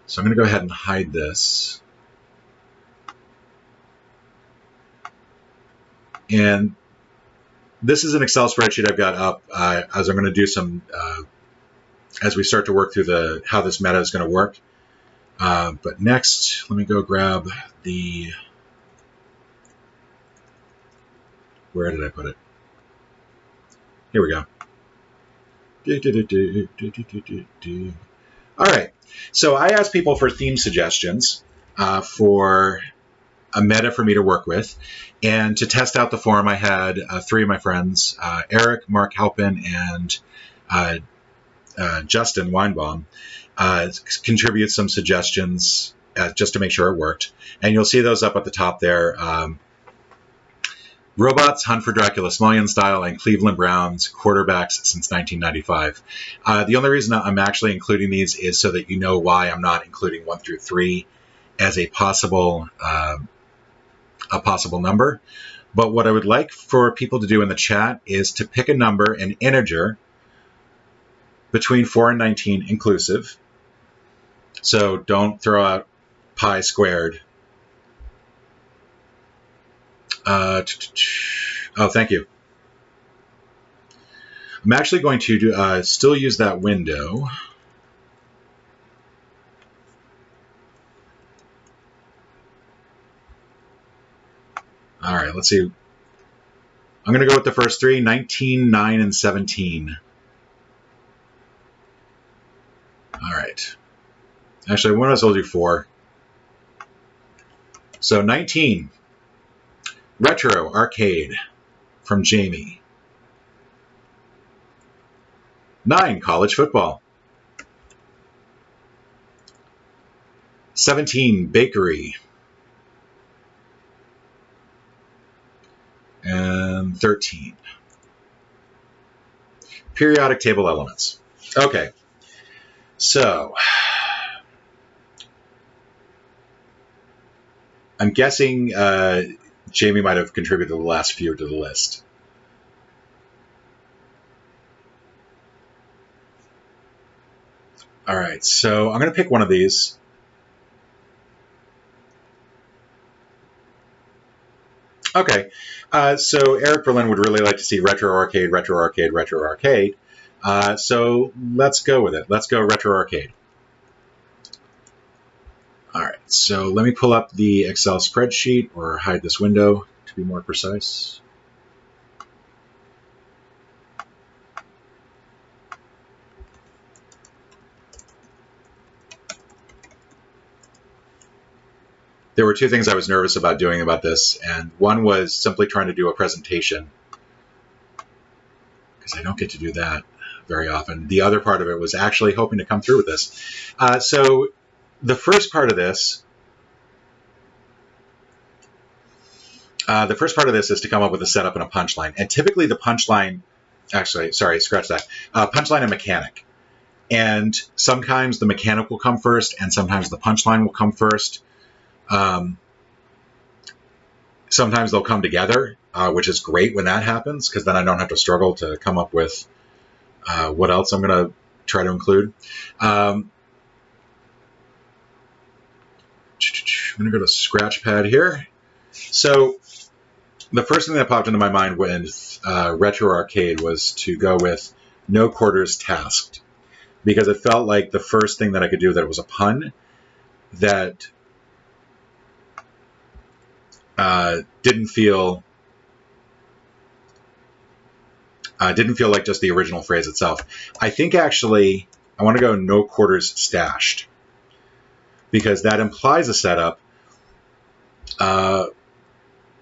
So I'm going to go ahead and hide this. And this is an Excel spreadsheet I've got up as I'm going to do some, as we start to work through how this meta is going to work. But next, let me go grab the, where did I put it? Here we go. All right. So I asked people for theme suggestions for a meta for me to work with. And to test out the forum, I had three of my friends, Eric, Mark Halpin, and Justin Weinbaum, contribute some suggestions just to make sure it worked. And you'll see those up at the top there. Robots, Hunt for Dracula, Smulyan style, and Cleveland Browns quarterbacks since 1995. The only reason I'm actually including these is so that you know why I'm not including 1 through 3 as a possible number. But what I would like for people to do in the chat is to pick a number, an integer, between 4 and 19 inclusive. So don't throw out pi squared. Oh, thank you. I'm actually going to still use that window. All right, let's see. I'm going to go with the first three, 19, 9, and 17. All right. Actually, one of us will do 4. So 19. Retro Arcade from Jamie. 9. College football. 17. Bakery. And 13. Periodic table elements. Okay. So I'm guessing Jamie might have contributed the last few to the list. All right, so I'm going to pick one of these. Okay, so Eric Berlin would really like to see Retro Arcade, Retro Arcade, Retro Arcade. So let's go with it. Let's go Retro Arcade. All right, so let me pull up the Excel spreadsheet, or hide this window to be more precise. There were two things I was nervous about doing about this, and one was simply trying to do a presentation, because I don't get to do that very often. The other part of it was actually hoping to come through with this. So the first part of this, is to come up with a setup and a punchline. And typically the punchline, actually, sorry, scratch that. Punchline and mechanic. And sometimes the mechanic will come first, and sometimes the punchline will come first. Sometimes they'll come together, which is great when that happens, because then I don't have to struggle to come up with what else I'm going to try to include. I'm going to go to Scratchpad here. So the first thing that popped into my mind when Retro Arcade was to go with no quarters tasked, because it felt like the first thing that I could do that was a pun that didn't feel like just the original phrase itself. I think actually I want to go no quarters stashed, because that implies a setup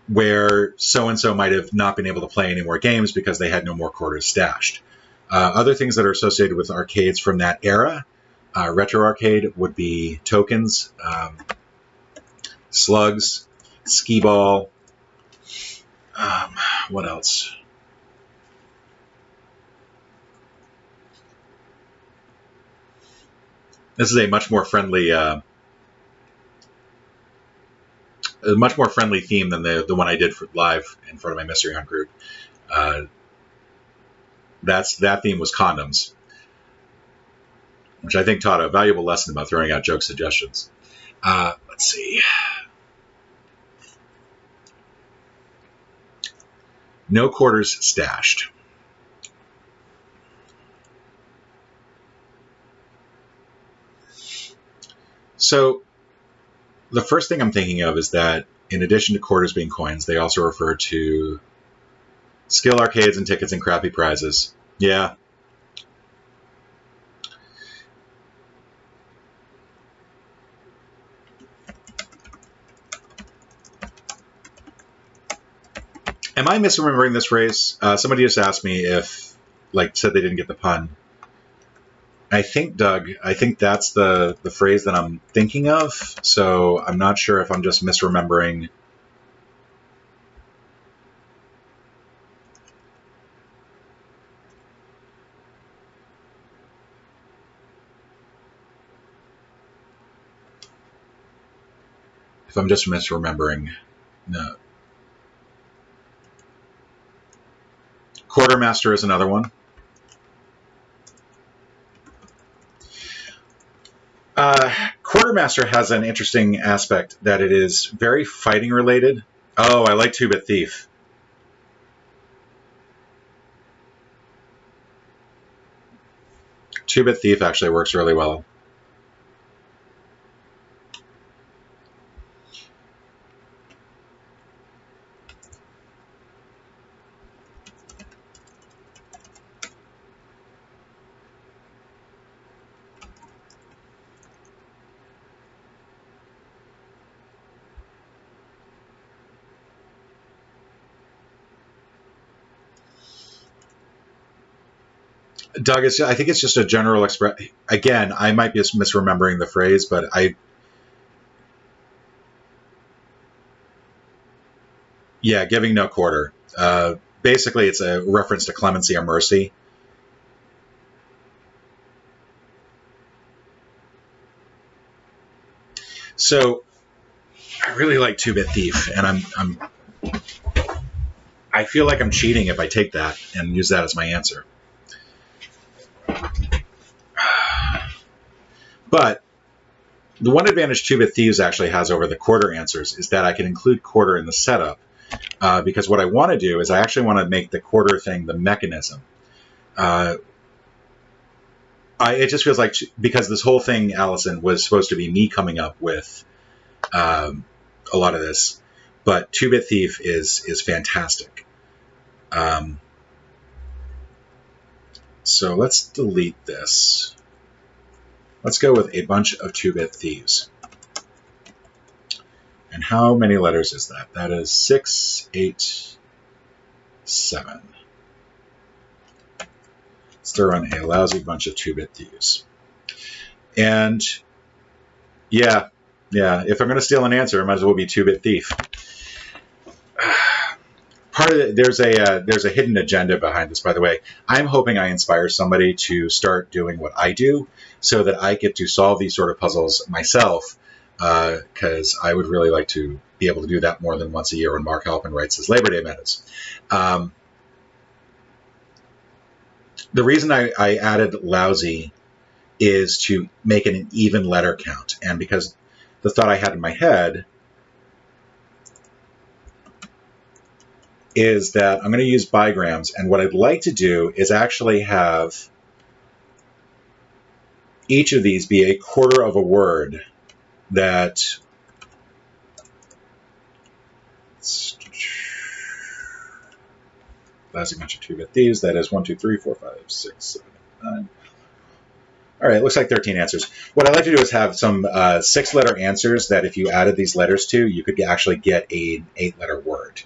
where so-and-so might have not been able to play any more games because they had no more quarters stashed. Other things that are associated with arcades from that era, Retro Arcade, would be tokens, slugs, skee ball. What else? This is a much more friendly theme than the one I did for live in front of my Mystery Hunt group. That theme was condoms. which I think taught a valuable lesson about throwing out joke suggestions. Let's see. No quarters stashed. So the first thing I'm thinking of is that in addition to quarters being coins, they also refer to skill arcades and tickets and crappy prizes. Yeah. Am I misremembering this phrase? Somebody just asked me if, said they didn't get the pun. I think, Doug, that's the phrase that I'm thinking of. So I'm not sure if I'm just misremembering. If I'm just misremembering. No. Quartermaster is another one. Quartermaster has an interesting aspect that it is very fighting related. Oh, I like 2-Bit Thief. Two-Bit Thief actually works really well. Doug, I think it's just a general expression. Again, I might be misremembering the phrase, but yeah, giving no quarter. Basically, it's a reference to clemency or mercy. So, I really like 2-Bit Thief, and I feel like I'm cheating if I take that and use that as my answer. But the one advantage 2-Bit Thieves actually has over the quarter answers is that I can include quarter in the setup. Because what I want to do is I actually want to make the quarter thing the mechanism. It just feels like, because this whole thing, Allison, was supposed to be me coming up with a lot of this, but 2-Bit Thief is fantastic. So let's delete this. Let's go with a bunch of 2-Bit Thieves. And how many letters is that? That is 6, 8, 7. Let's throw in a lousy bunch of 2-Bit Thieves. And yeah, if I'm going to steal an answer, it might as well be 2-Bit Thief. Part of it, there's a hidden agenda behind this, by the way. I'm hoping I inspire somebody to start doing what I do so that I get to solve these sort of puzzles myself, because I would really like to be able to do that more than once a year when Mark Halpin writes his Labor Day metas. The reason I added lousy is to make it an even letter count, and because the thought I had in my head is that I'm going to use bigrams, and what I'd like to do is actually have each of these be a quarter of a word that lousy bunch of 2-Bit Thieves. That is 1, 2, 3, 4, 5, 6, 7, 9. All right, it looks like 13 answers. What I'd like to do is have some 6-letter answers that if you added these letters to, you could actually get an 8-letter word.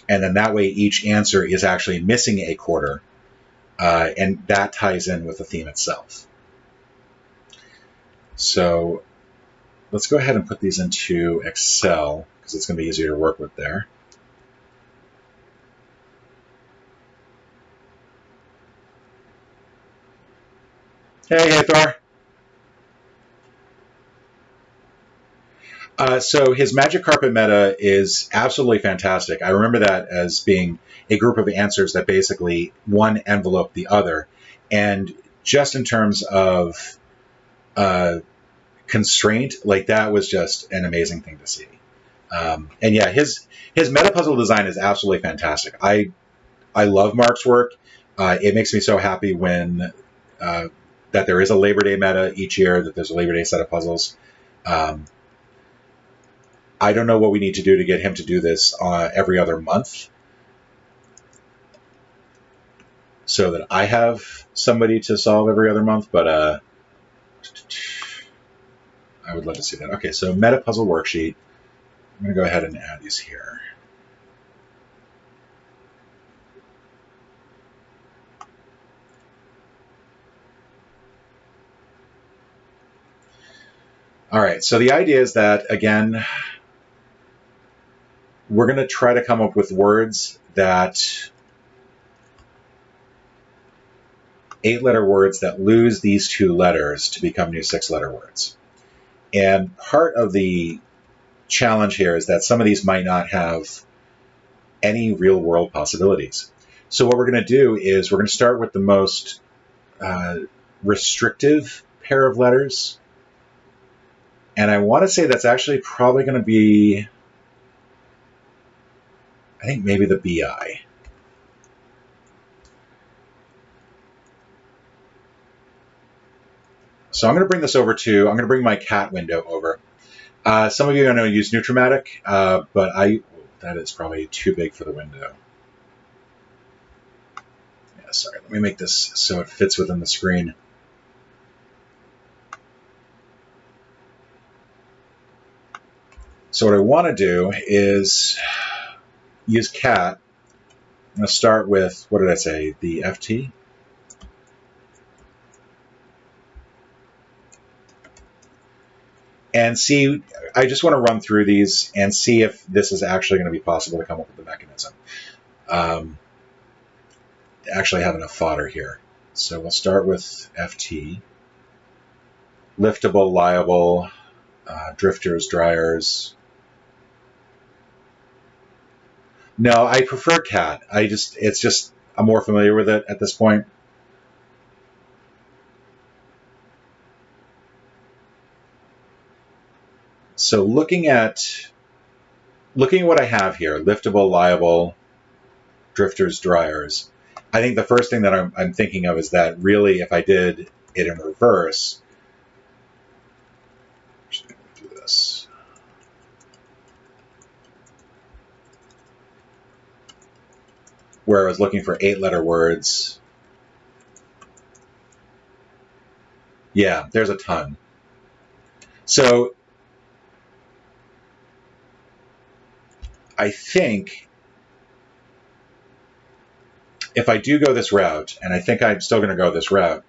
And then that way each answer is actually missing a quarter, and that ties in with the theme itself. So let's go ahead and put these into Excel, because it's going to be easier to work with there. Hey, Thor. So his Magic Carpet meta is absolutely fantastic. I remember that as being a group of answers that basically one envelope the other. And just in terms of constraint, like that was just an amazing thing to see. And yeah, his Metapuzzle design is absolutely fantastic. I love Mark's work. It makes me so happy when that there is a Labor Day meta each year, that there's a Labor Day set of puzzles. I don't know what we need to do to get him to do this every other month, so that I have somebody to solve every other month, but I would love to see that. Okay, so Metapuzzle worksheet. I'm going to go ahead and add these here. All right, so the idea is that, again, we're going to try to come up with words that 8-letter words that lose these 2 letters to become new 6-letter words. And part of the challenge here is that some of these might not have any real-world possibilities. So what we're going to do is we're going to start with the most restrictive pair of letters. And I want to say that's actually probably going to be, I think maybe the BI. So I'm going to bring this over to, I'm going to bring my cat window over. Some of you are going to use Nutramatic, but that is probably too big for the window. Yeah, sorry, let me make this so it fits within the screen. So what I want to do is use cat. I'm going to start with, what did I say, the FT? And see, I just want to run through these and see if this is actually going to be possible to come up with the mechanism. Actually have enough fodder here. So we'll start with FT. Liftable, liable, drifters, dryers. No, I prefer cat. It's just, I'm more familiar with it at this point. So looking at what I have here, liftable, liable, drifters, dryers, I think the first thing that I'm thinking of is that really if I did it in reverse, just going to do this. Where I was looking for 8-letter words. Yeah, there's a ton. So I think if I do go this route, and I think I'm still going to go this route,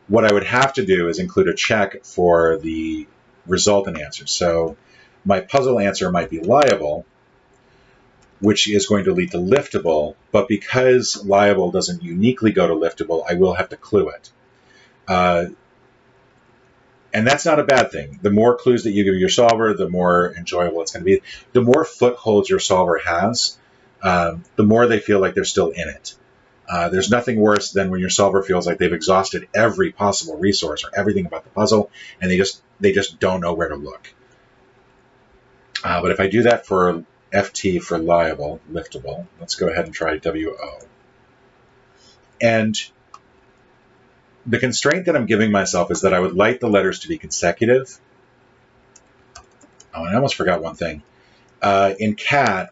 what I would have to do is include a check for the resultant answer. So my puzzle answer might be liable, which is going to lead to liftable, but because liable doesn't uniquely go to liftable, I will have to clue it. And that's not a bad thing. The more clues that you give your solver, the more enjoyable it's going to be. The more footholds your solver has, the more they feel like they're still in it. There's nothing worse than when your solver feels like they've exhausted every possible resource or everything about the puzzle, and they just don't know where to look. But if I do that for FT for liable, liftable, let's go ahead and try WO. And the constraint that I'm giving myself is that I would like the letters to be consecutive. Oh, and I almost forgot one thing. In cat,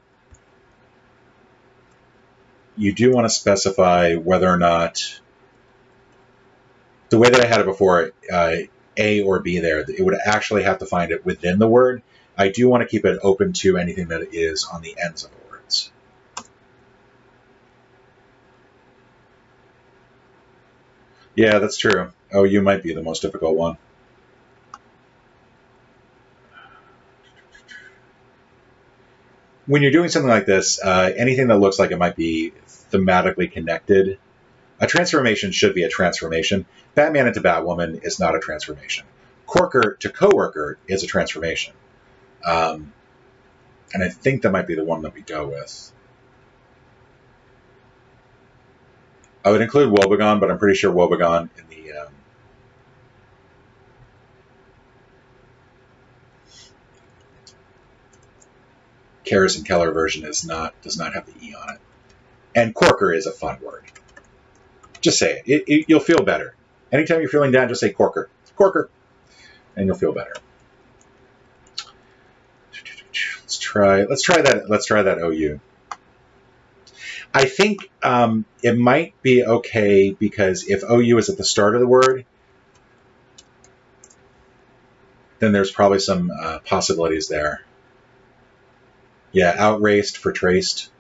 you do want to specify whether or not, the way that I had it before, A or B there, it would actually have to find it within the word. I do want to keep it open to anything that is on the ends of the words. Yeah, that's true. Oh, you might be the most difficult one. When you're doing something like this, anything that looks like it might be thematically connected, a transformation should be a transformation. Batman into Batwoman is not a transformation. Corker to coworker is a transformation. And I think that might be the one that we go with. I would include woebegone, but I'm pretty sure woebegone in the Karras and Keller version does not have the E on it. And corker is a fun word. Just say it. You'll feel better. Anytime you're feeling down, just say corker. Corker. And you'll feel better. Let's try that OU. I think it might be okay because if OU is at the start of the word, then there's probably some possibilities there. Yeah, outraced for traced.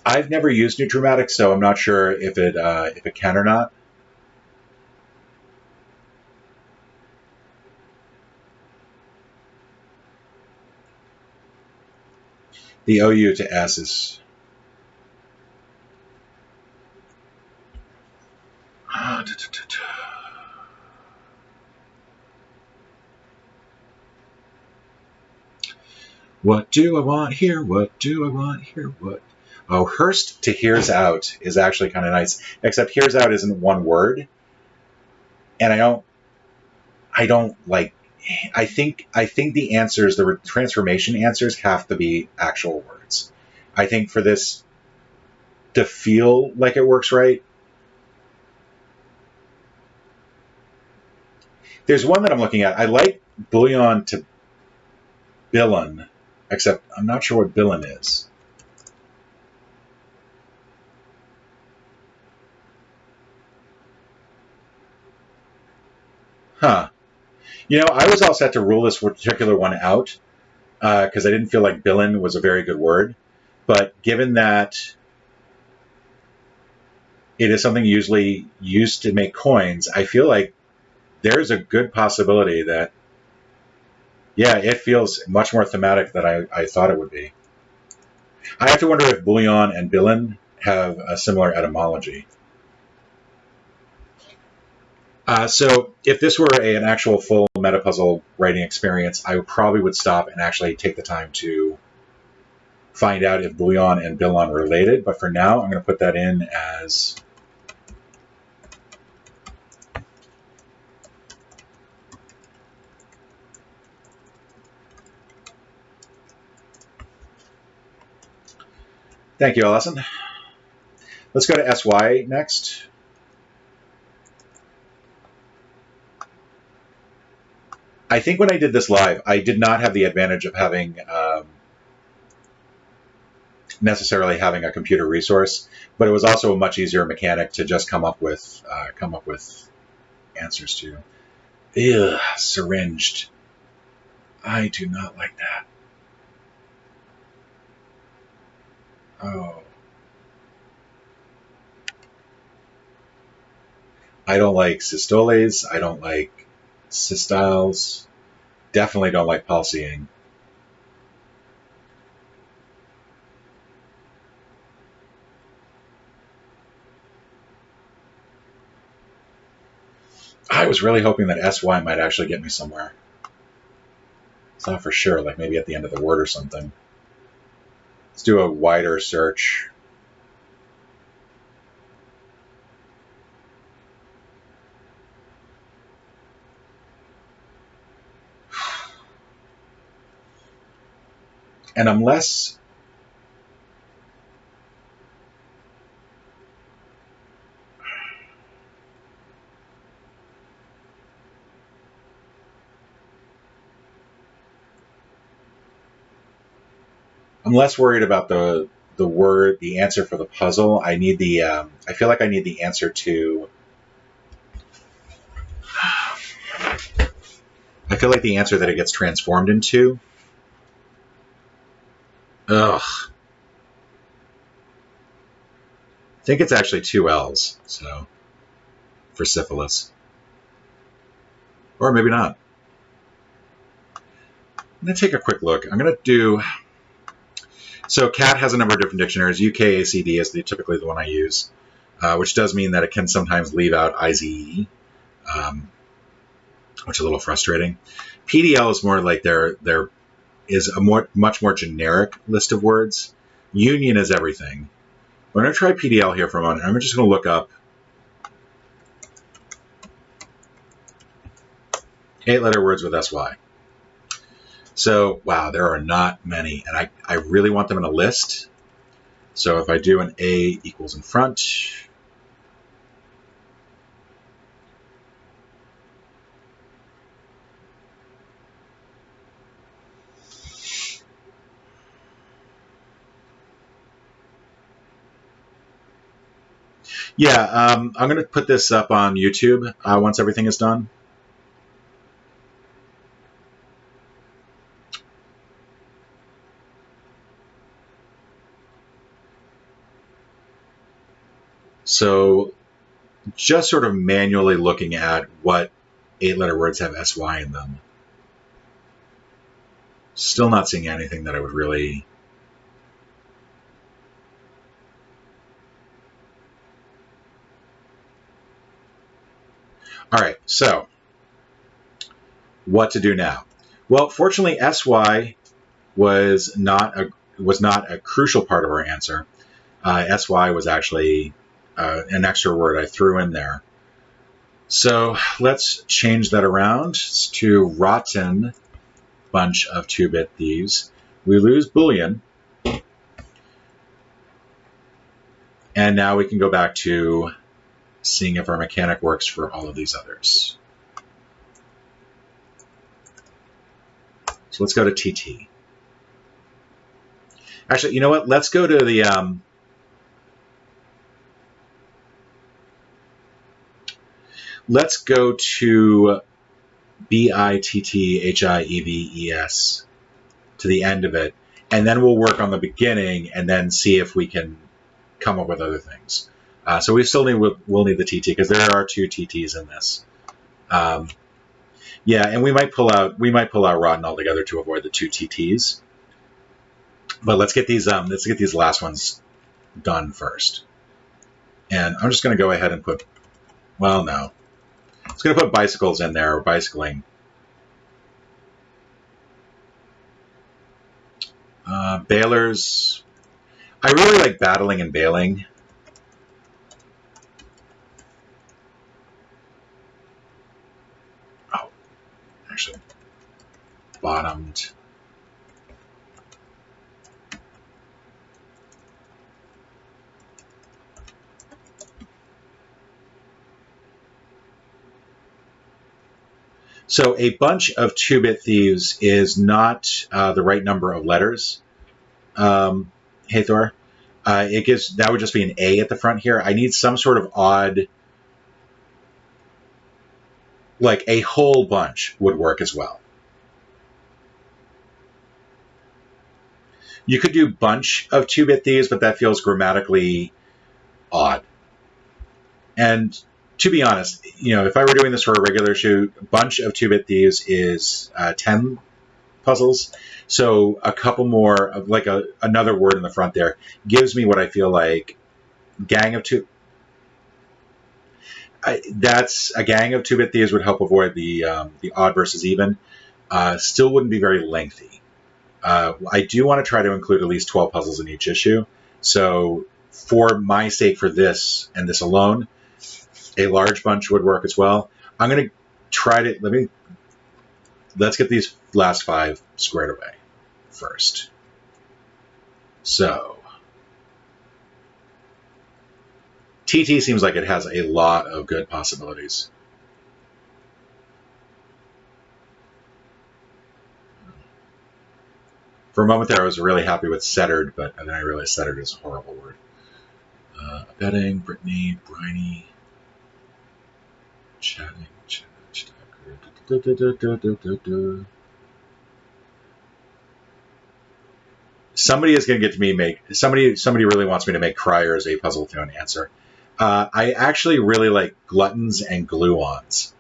I've never used new dramatic, so I'm not sure if it can or not. The OU to S is what do I want here? What do I want here? What? Oh, Hearst to here's out is actually kind of nice, except here's out isn't one word. And I don't like, I think the answers, the transformation answers have to be actual words. I think for this to feel like it works right, there's one that I'm looking at. I like bullion to billion, except I'm not sure what billion is. Huh. You know, I was all set to rule this particular one out because I didn't feel like billion was a very good word. But given that it is something usually used to make coins, I feel like there's a good possibility that, yeah, it feels much more thematic than I thought it would be. I have to wonder if bullion and billion have a similar etymology. So if this were an actual full Metapuzzle writing experience, I probably would stop and actually take the time to find out if bullion and billion are related. But for now, I'm going to put that in as thank you, Allison. Let's go to SY next. I think when I did this live, I did not have the advantage of having necessarily having a computer resource, but it was also a much easier mechanic to just come up with answers to. Ugh, syringed. I do not like that. Oh. I don't like systoles. I don't like systyles. Definitely don't like palsying. I was really hoping that SY might actually get me somewhere. It's not for sure, like maybe at the end of the word or something. Let's do a wider search. And I'm less worried about the word, the answer for the puzzle. I need the I feel like I need the answer to I feel like the answer that it gets transformed into. Ugh. I think it's actually 2 L's, so for syphilis. Or maybe not. I'm going to take a quick look. I'm going to do... So CAT has a number of different dictionaries. UKACD is typically the one I use, which does mean that it can sometimes leave out IZE. which is a little frustrating. PDL is more like there is a much more generic list of words. Union is everything. We're going to try PDL here for a moment. I'm just going to look up 8-letter words with SY. So, wow, there are not many, and I really want them in a list. So if I do an A equals in front, yeah, I'm going to put this up on YouTube once everything is done. So just sort of manually looking at what 8-letter words have SY in them. Still not seeing anything that I would really... All right, so what to do now? Well, fortunately, SY was not a crucial part of our answer. SY was actually an extra word I threw in there. So let's change that around to rotten bunch of 2-bit thieves. We lose Boolean. And now we can go back to seeing if our mechanic works for all of these others. So let's go to TT. Actually, you know what? Let's go to the... let's go to BITTHIEVES to the end of it, and then we'll work on the beginning and then see if we can come up with other things. So we still we'll need the TT because there are 2 TTs in this. Yeah, and we might pull out rotten altogether to avoid the 2 TTs. But let's get these last ones done first. And I'm just going to go ahead and put, well, no. I was going to put bicycles in there, or bicycling. Bailers. I really like battling and bailing. Oh, actually, bottomed. So a bunch of 2-bit thieves is not the right number of letters. Hey, Thor. That would just be an A at the front here. I need some sort of odd, like a whole bunch would work as well. You could do bunch of 2-bit thieves, but that feels grammatically odd. And to be honest, if I were doing this for a regular shoot, bunch of 2-bit thieves is 10 puzzles. So a couple more, like another word in the front there, gives me what I feel like gang of 2. That's a gang of 2-bit thieves would help avoid the odd versus even. Still wouldn't be very lengthy. I do want to try to include at least 12 puzzles in each issue. So for my sake, for this and this alone, a large bunch would work as well. I'm going to try to, let's get these last 5 squared away first. So TT seems like it has a lot of good possibilities. For a moment there, I was really happy with settered, but then I realized settered is a horrible word. Betting, Brittany, Briney, chatting, Somebody is going to get to me somebody really wants me to make criers a puzzle to an answer. I actually really like gluttons and gluons.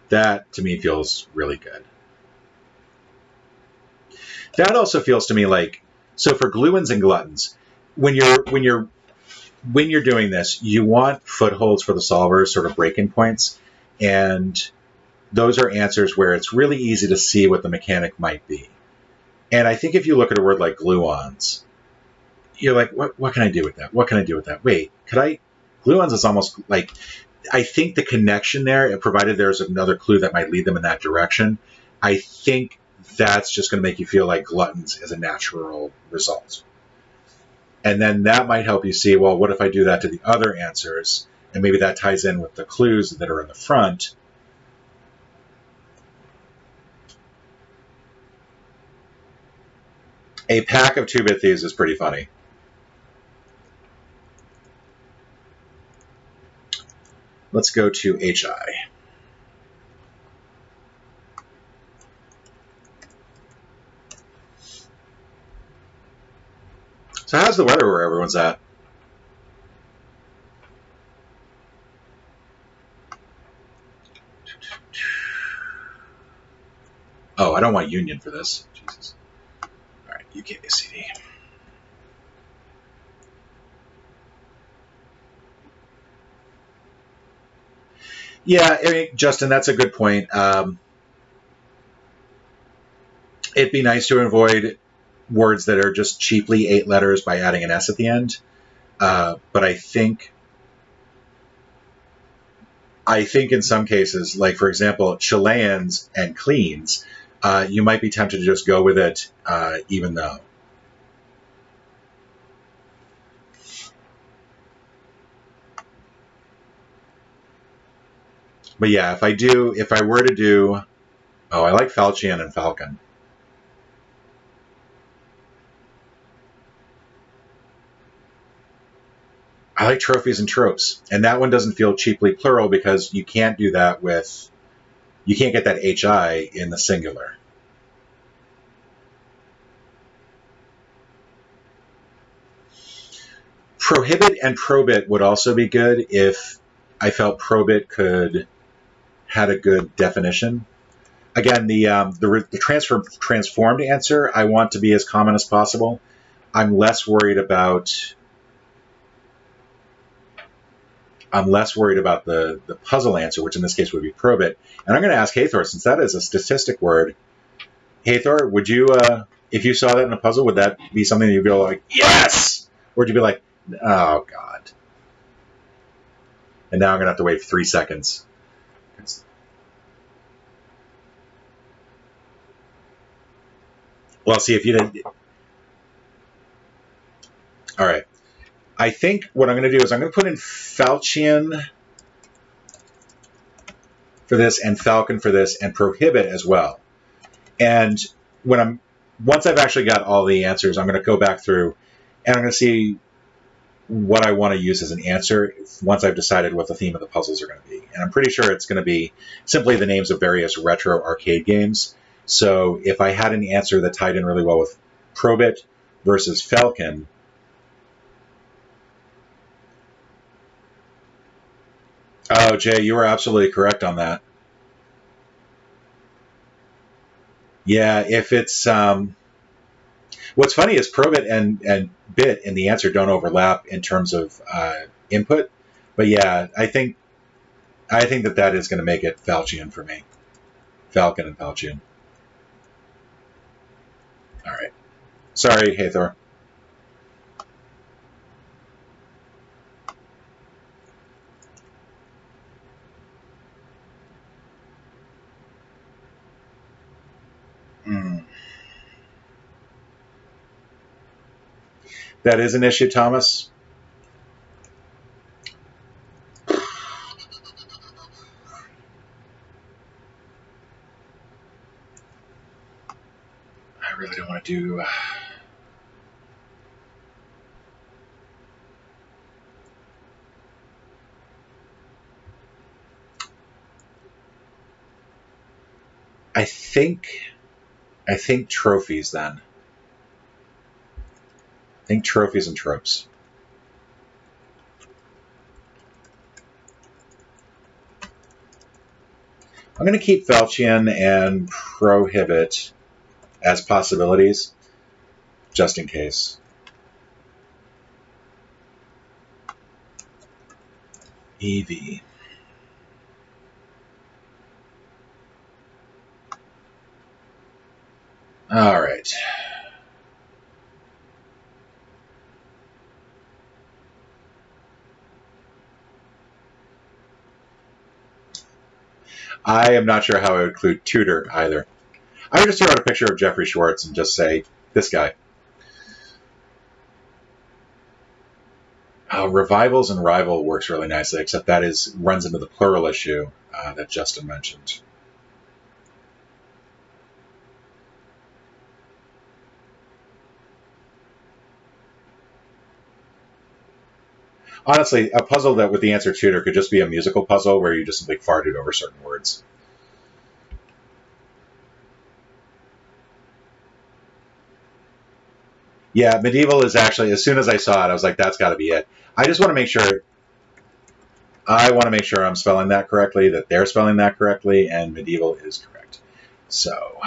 That to me feels really good. That also feels to me like, so for gluons and gluttons, when you're doing this, you want footholds for the solvers, sort of breaking points, and those are answers where it's really easy to see what the mechanic might be. And I think if you look at a word like gluons, you're like, what can I do with that? What can I do with that? Wait, could I? Gluons is almost like, I think the connection there, provided there's another clue that might lead them in that direction, I think that's just going to make you feel like gluttons is a natural result. And then that might help you see, well, what if I do that to the other answers? And maybe that ties in with the clues that are in the front. A pack of 2-bit thieves is pretty funny. Let's go to HI. So how's the weather where everyone's at? Oh, I don't want union for this. Jesus. All right, UKCD. Yeah, I mean, Justin, that's a good point. It'd be nice to avoid words that are just cheaply 8 letters by adding an S at the end. But I think in some cases, like for example, Chileans and cleans, you might be tempted to just go with it, even though. But yeah, if I were to do, oh, I like Falchion and Falcon. I like trophies and tropes, and that one doesn't feel cheaply plural because you can't do that with, you can't get that HI in the singular. Prohibit and probit would also be good if I felt probit had a good definition. Again, the transformed answer I want to be as common as possible. I'm less worried about the puzzle answer, which in this case would be probit. And I'm going to ask Hathor, since that is a statistic word. Hathor, would you, if you saw that in a puzzle, would that be something that you'd go like, yes? Or would you be like, oh, God. And now I'm going to have to wait 3 seconds. Well, see if you didn't. All right. I think what I'm going to do is I'm going to put in Falchion for this and Falcon for this and Prohibit as well. And once I've actually got all the answers, I'm going to go back through and I'm going to see what I want to use as an answer once I've decided what the theme of the puzzles are going to be. And I'm pretty sure it's going to be simply the names of various retro arcade games. So if I had an answer that tied in really well with Probit versus Falcon, oh, Jay, you were absolutely correct on that. Yeah, if it's what's funny is probit and bit in the answer don't overlap in terms of input, but yeah, I think that is going to make it Falchion for me, Falcon and Falchion. All right, sorry, Hathor. That is an issue, Thomas. I really don't want to do. I think trophies then. I think trophies and tropes. I'm going to keep Falchion and Prohibit as possibilities, just in case. EV. All right. I am not sure how I would include tutor either. I would just throw out a picture of Jeffrey Schwartz and just say, this guy. Revivals and rival works really nicely, except that runs into the plural issue that Justin mentioned. Honestly, a puzzle that with the answer tutor could just be a musical puzzle where you just simply farted over certain words. Yeah, medieval is actually, as soon as I saw it, I was like, that's got to be it. I just want to make sure, I'm spelling that correctly, that they're spelling that correctly, and medieval is correct. So,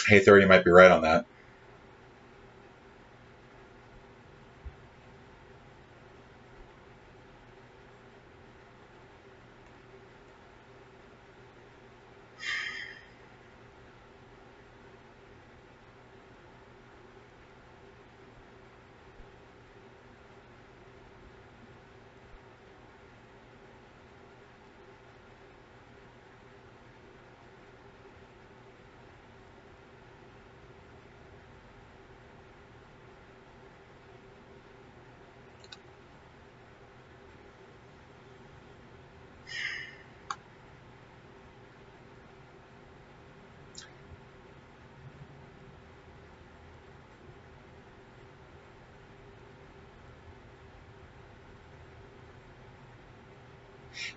hey, Thor, you might be right on that.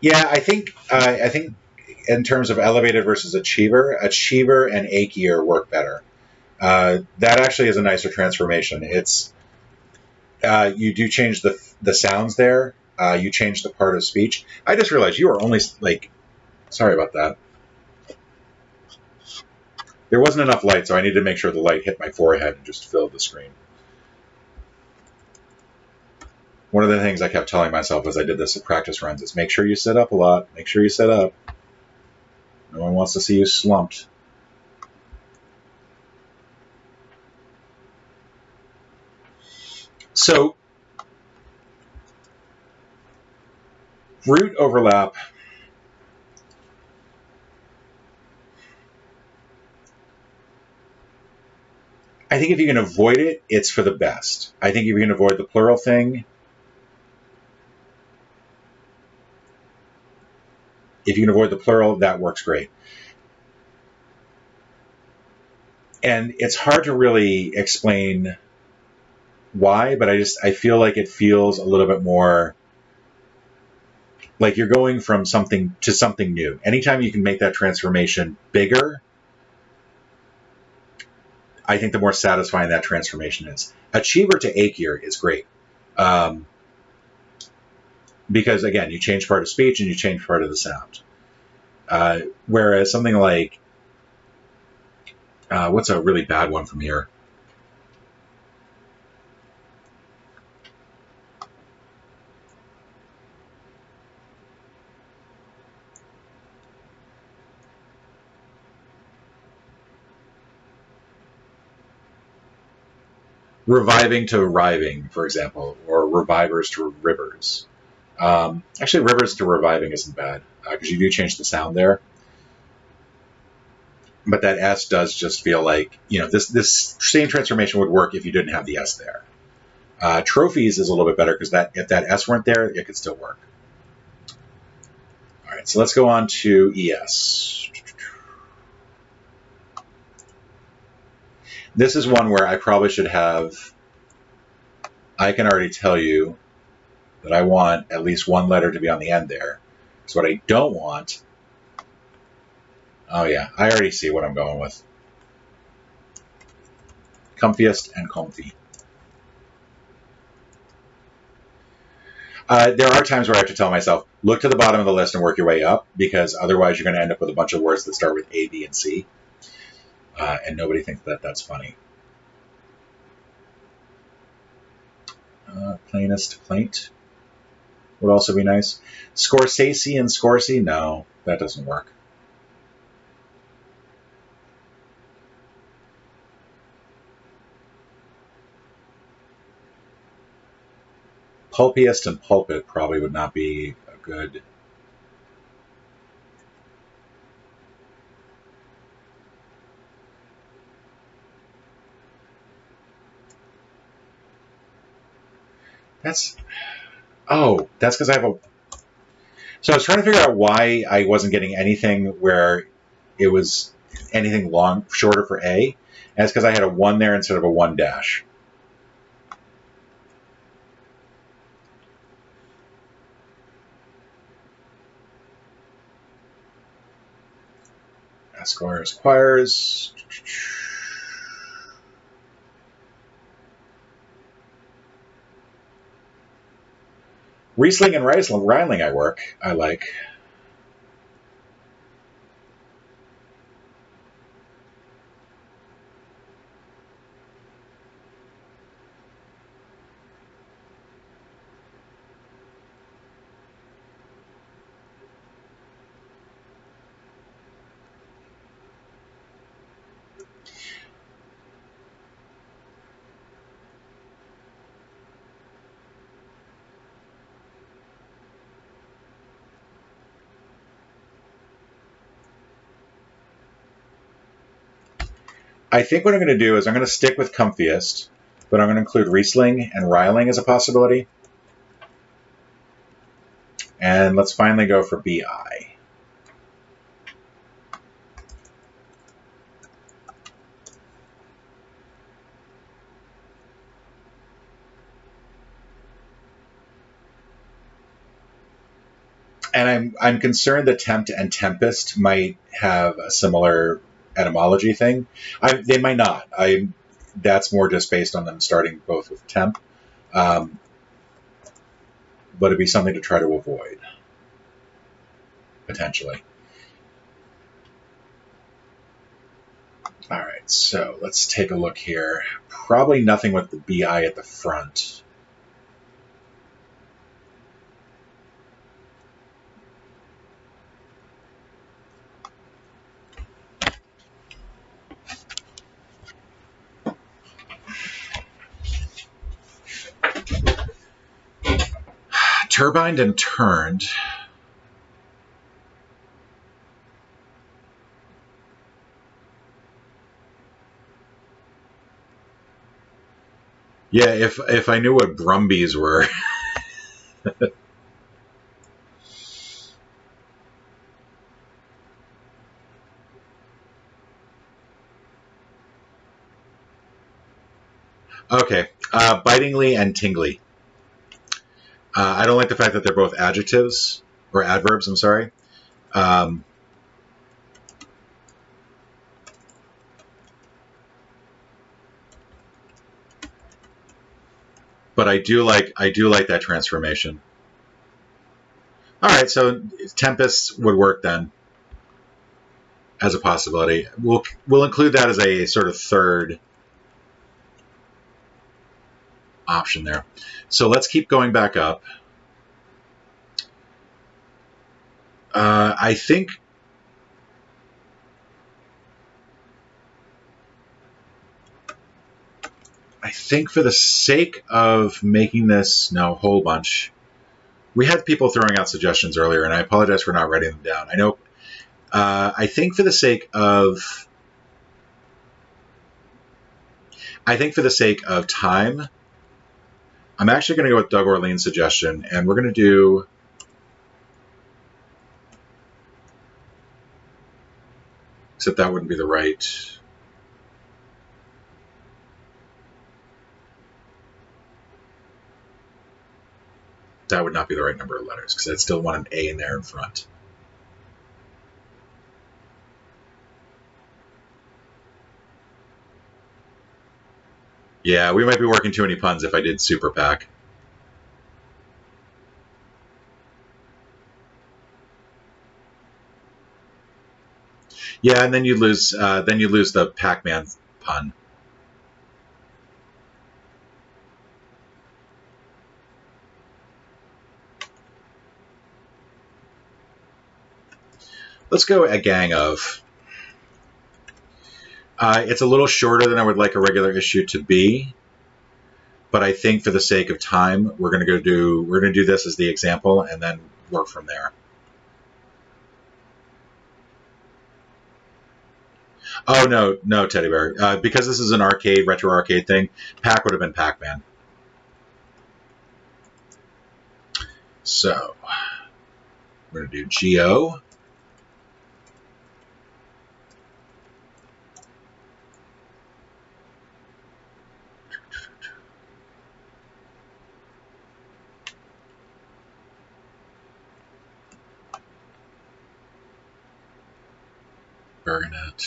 Yeah, I think in terms of elevated versus achiever and ackier work better. That actually is a nicer transformation. It's you do change the sounds there. You change the part of speech. I just realized you are only like, sorry about that. There wasn't enough light, so I needed to make sure the light hit my forehead and just filled the screen. One of the things I kept telling myself as I did this at practice runs is make sure you sit up a lot. Make sure you sit up. No one wants to see you slumped. So, root overlap. I think if you can avoid it, it's for the best. I think if you can avoid the plural thing, that works great. And it's hard to really explain why, but I feel like it feels a little bit more like you're going from something to something new. Anytime you can make that transformation bigger, I think the more satisfying that transformation is. Achiever to ackier is great. Because again, you change part of speech and you change part of the sound. Whereas something like, what's a really bad one from here? Reviving to riving, for example, or revivers to rivers. Actually, rivers to reviving isn't bad because you do change the sound there. But that S does just feel like, this same transformation would work if you didn't have the S there. Trophies is a little bit better because if that S weren't there, it could still work. All right, so let's go on to ES. This is one where I probably should have, I can already tell you that I want at least one letter to be on the end there. So what I don't want Oh yeah, I already see what I'm going with. Comfiest and comfy. There are times where I have to tell myself, look to the bottom of the list and work your way up, because otherwise you're going to end up with a bunch of words that start with A, B, and C. And nobody thinks that that's funny. Plainest plaint would also be nice. Scorsese and Scorsese? No, that doesn't work. Pulpiest and pulpit probably would not be a good. That's because I have a. So I was trying to figure out why I wasn't getting anything where it was anything shorter for A, and it's because I had a 1 there instead of a 1 dash. Esquires, choirs. Riesling and Riling I like. I think what I'm going to do is I'm going to stick with comfiest, but I'm going to include Riesling and Riling as a possibility. And let's finally go for BI. And I'm concerned that tempt and tempest might have a similar etymology thing. They might not. That's more just based on them starting both with temp. But it'd be something to try to avoid, potentially. All right, so let's take a look here. Probably nothing with the BI at the front. Turbined and turned. Yeah, if I knew what Brumbies were. Okay, bitingly and tingly. I don't like the fact that they're both adjectives or adverbs. I'm sorry. But I do like that transformation. All right, so tempests would work then as a possibility. We'll include that as a sort of third option there. So let's keep going back up. I think for the sake of making this whole bunch, we had people throwing out suggestions earlier, and I apologize for not writing them down. I know. I think for the sake of time, I'm actually going to go with Doug Orlean's suggestion, and we're going to do. Except that wouldn't be the right. That would not be the right number of letters, because I'd still want an A in there in front. Yeah, we might be working too many puns if I did super pack. Yeah, and then you lose the Pac-Man pun. Let's go a gang of. It's a little shorter than I would like a regular issue to be, but I think for the sake of time, we're going to do this as the example and then work from there. Oh no, Teddy Bear. Because this is an retro arcade thing, Pac would have been Pac-Man. So we're going to do Geo. Burnet.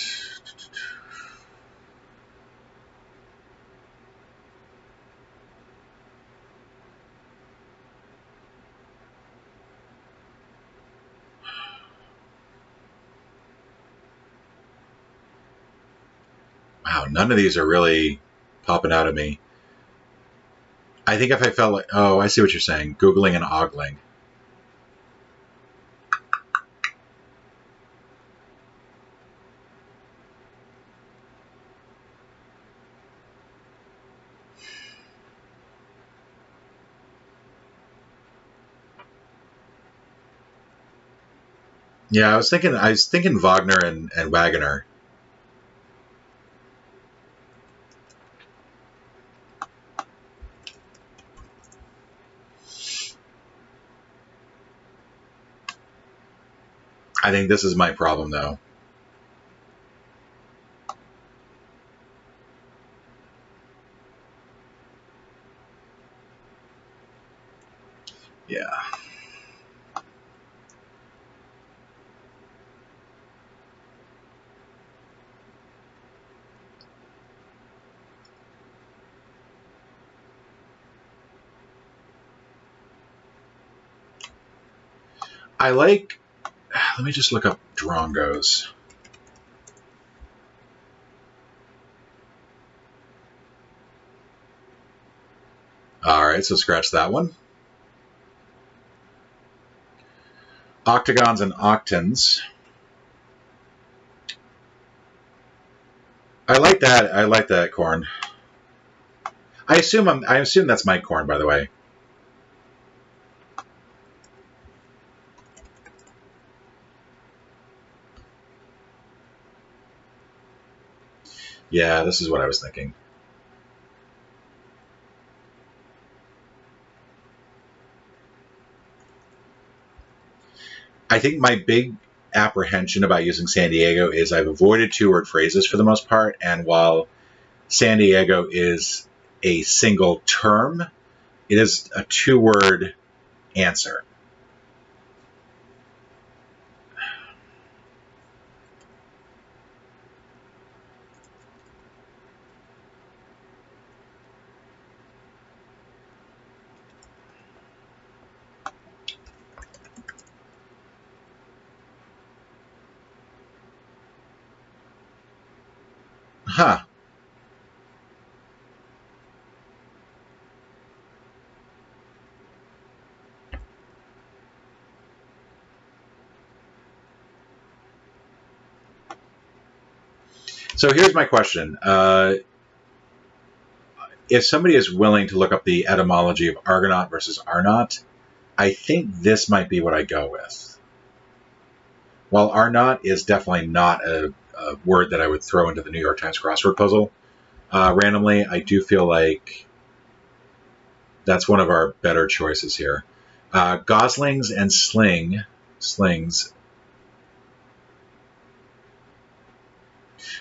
Wow, none of these are really popping out at me. I think if I felt like, oh, I see what you're saying, Googling and ogling. Yeah, I was thinking Wagner and Wagoner. I think this is my problem, though. Yeah. I like. Let me just look up Drongos. All right, so scratch that one. Octagons and octans. I like that. I like that corn. I assume that's my corn, by the way. Yeah, this is what I was thinking. I think my big apprehension about using San Diego is I've avoided two-word phrases for the most part, and while San Diego is a single term, it is a two-word answer. Huh. So here's my question. If somebody is willing to look up the etymology of Argonaut versus Arnott, I think this might be what I go with. While Arnott is definitely not a word that I would throw into the New York Times crossword puzzle randomly, I do feel like that's one of our better choices here. Goslings and slings.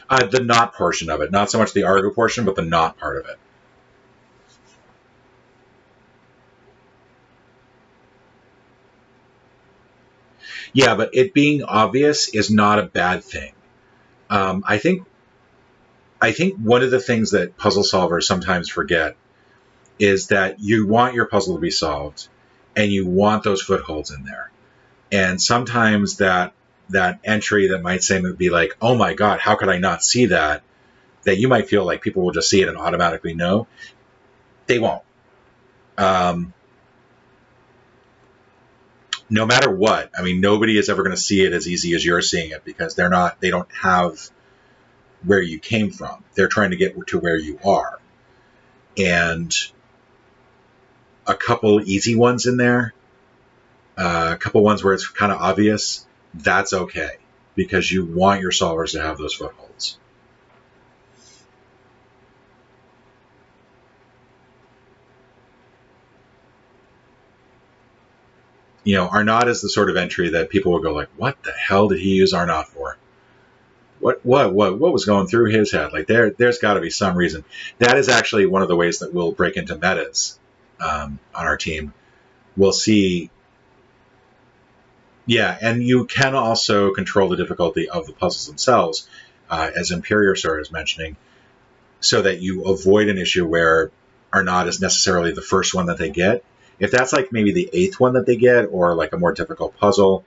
The not portion of it, not so much the Argo portion, but the not part of it. Yeah, but it being obvious is not a bad thing. I think I think one of the things that puzzle solvers sometimes forget is that you want your puzzle to be solved and you want those footholds in there. And sometimes that entry that might seem to be like, oh my God, how could I not see that? That you might feel like people will just see it and automatically know. They won't. No matter what, I mean, nobody is ever going to see it as easy as you're seeing it because they don't have where you came from. They're trying to get to where you are. And a couple easy ones in there, a couple ones where it's kind of obvious, that's okay because you want your solvers to have those footholds. You know, Arnaud is the sort of entry that people will go like, what the hell did he use Arnaud for? What was going through his head? Like there's got to be some reason. That is actually one of the ways that we'll break into metas on our team. We'll see. Yeah, and you can also control the difficulty of the puzzles themselves, as Imperior Sir is mentioning, so that you avoid an issue where Arnaud is necessarily the first one that they get. If that's like maybe the 8th one that they get, or like a more difficult puzzle.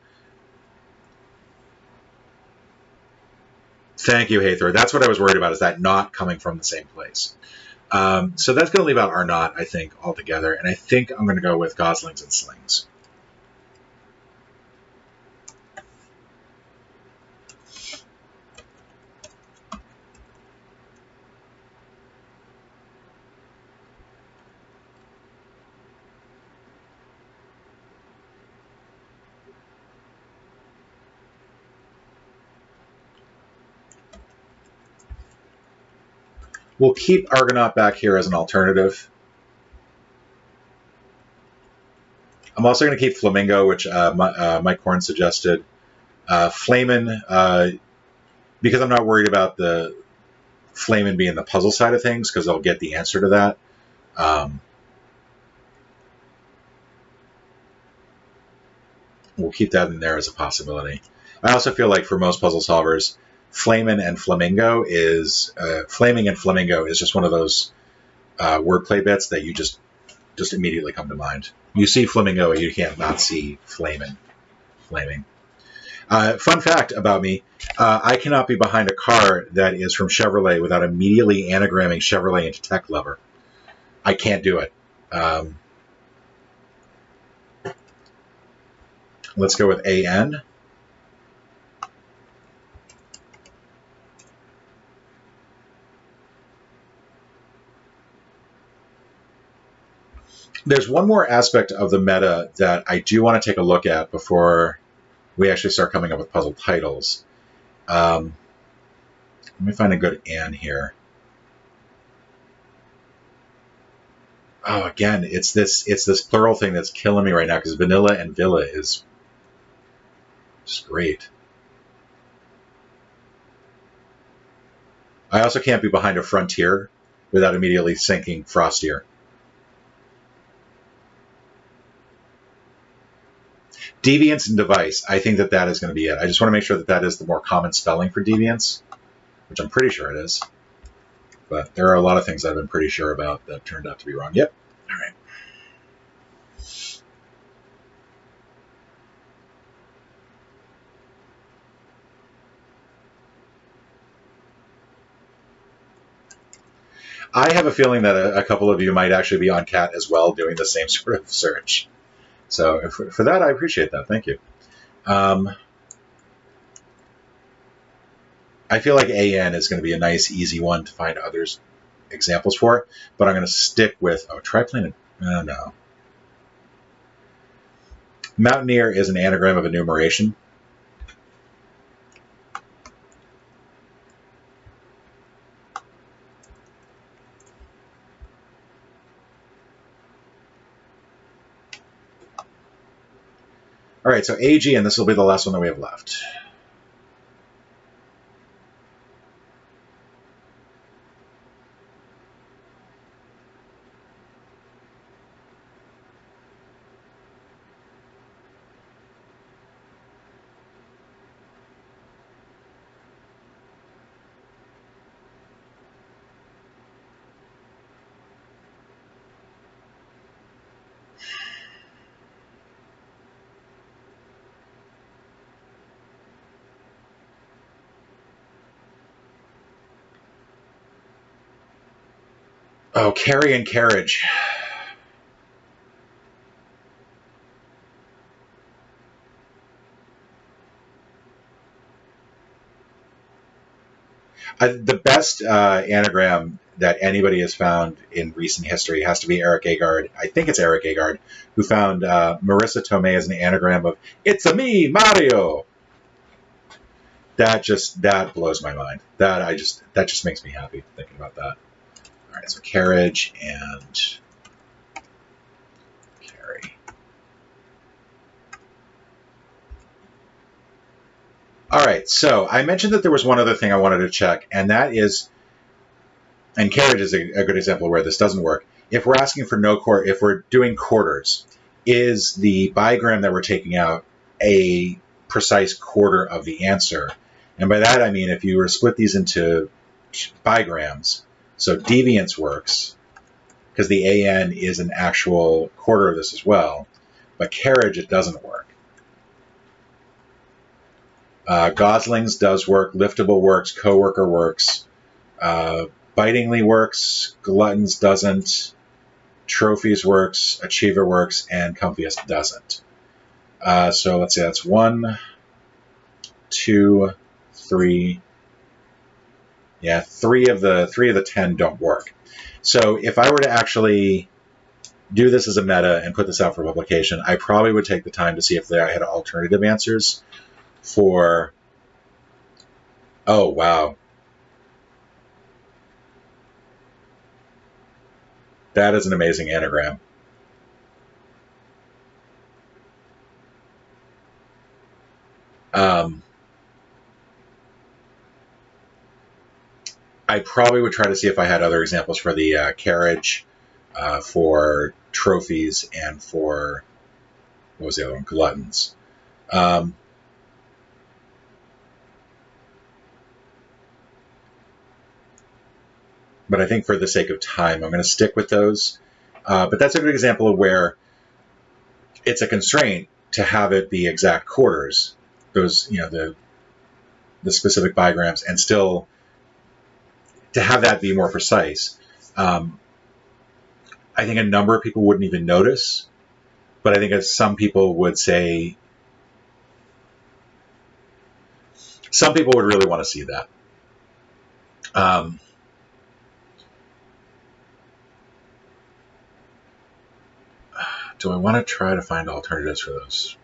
Thank you, Hathor. That's what I was worried about, is that not coming from the same place. So that's going to leave out Arnaud, I think, altogether. And I think I'm going to go with Goslings and Slings. We'll keep Argonaut back here as an alternative. I'm also going to keep Flamingo, which Mike Horn suggested. Flamin, because I'm not worried about the Flamin being the puzzle side of things, because I'll get the answer to that. We'll keep that in there as a possibility. I also feel like for most puzzle solvers, Flamin and Flamingo is Flaming and Flamingo is just one of those wordplay bits that you just immediately come to mind. You see Flamingo, you can't not see Flaming. Fun fact about me, I cannot be behind a car that is from Chevrolet without immediately anagramming Chevrolet into tech lover. I can't do it. Let's go with AN. There's one more aspect of the meta that I do want to take a look at before we actually start coming up with puzzle titles. Let me find a good AN here. Oh, again, it's this plural thing that's killing me right now, because vanilla and villa is just great. I also can't be behind a frontier without immediately thinking frostier. Deviance and device. I think that is going to be it. I just want to make sure that is the more common spelling for deviance, which I'm pretty sure it is. But there are a lot of things I've been pretty sure about that turned out to be wrong. Yep. All right. I have a feeling that a couple of you might actually be on CAT as well, doing the same sort of search. So for that, I appreciate that. Thank you. I feel like AN is going to be a nice, easy one to find others examples for, but I'm going to stick with, triplane. No. Mountaineer is an anagram of enumeration. All right, so AG, and this will be the last one that we have left. Oh, carry and carriage. The best anagram that anybody has found in recent history has to be Eric Agard. I think it's Eric Agard, who found Marissa Tomei as an anagram of "It's a me, Mario." That blows my mind. That just makes me happy thinking about that. All right, so carriage and carry. All right, so I mentioned that there was one other thing I wanted to check, and that is, and carriage is a good example where this doesn't work. If we're asking for no quarter, if we're doing quarters, is the bigram that we're taking out a precise quarter of the answer? And by that I mean if you were to split these into bigrams, so deviance works, because the AN is an actual quarter of this as well, but carriage, it doesn't work. Goslings does work, liftable works, coworker works, bitingly works, gluttons doesn't, trophies works, achiever works, and comfiest doesn't. So let's see, that's 1, 2, 3. Yeah, three of the 10 don't work. So if I were to actually do this as a meta and put this out for publication, I probably would take the time to see if I had alternative answers for. Oh, wow. That is an amazing anagram. I probably would try to see if I had other examples for the carriage, for trophies, and for, what was the other one? Gluttons. But I think for the sake of time, I'm going to stick with those. But that's a good example of where it's a constraint to have it be exact quarters, those, the specific bigrams, and still to have that be more precise. I think a number of people wouldn't even notice, but I think some people would say, some people would really want to see that. Do I want to try to find alternatives for those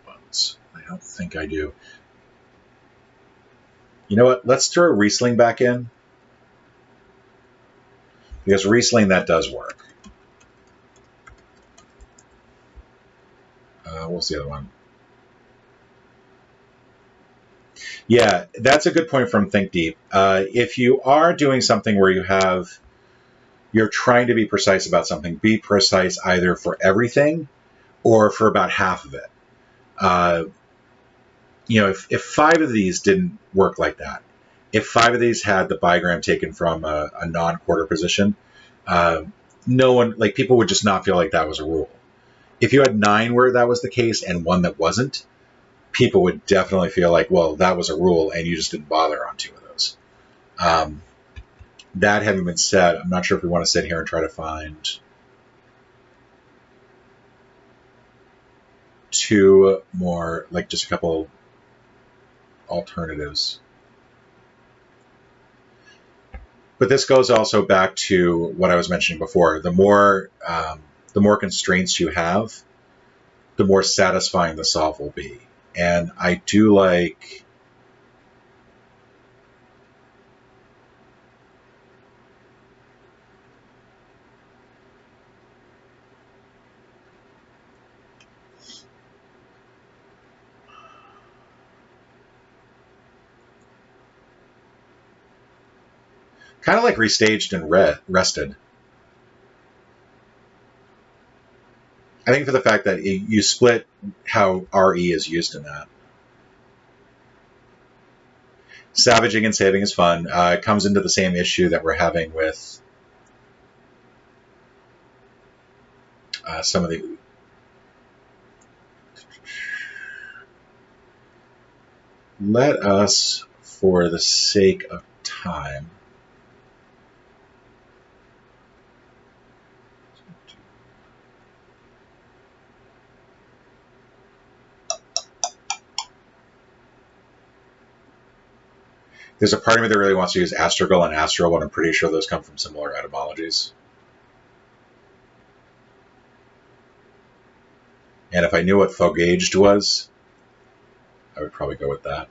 ones? I don't think I do. You know what? Let's throw Riesling back in, because Riesling, that does work. What's the other one? Yeah, that's a good point from Think Deep. If you are doing something where you're trying to be precise about something, be precise either for everything or for about half of it. If 5 of these didn't work like that, if 5 of these had the bigram taken from a non-quarter position, no one, like, people would just not feel like that was a rule. If you had 9 where that was the case and 1 that wasn't, people would definitely feel like, well, that was a rule and you just didn't bother on 2 of those. That having been said, I'm not sure if we want to sit here and try to find 2 more, like just a couple alternatives. But this goes also back to what I was mentioning before. The more constraints you have, the more satisfying the solve will be. And I do like. Kind of like restaged and rested. I think for the fact that you split how RE is used in that. Savaging and saving is fun. It comes into the same issue that we're having with some of the. Let us, for the sake of time, There's a part of me that really wants to use astragal and astral, but I'm pretty sure those come from similar etymologies. And if I knew what fogaged was, I would probably go with that.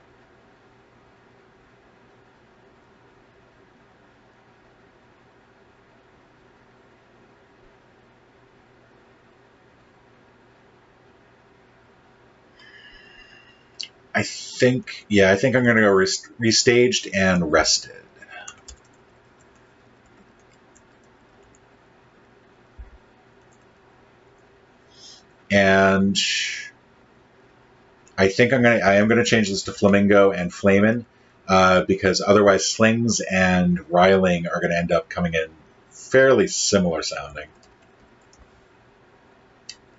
I think I'm going to go restaged and rested. And I think I am going to change this to flamingo and flamin, because otherwise slings and riling are going to end up coming in fairly similar sounding.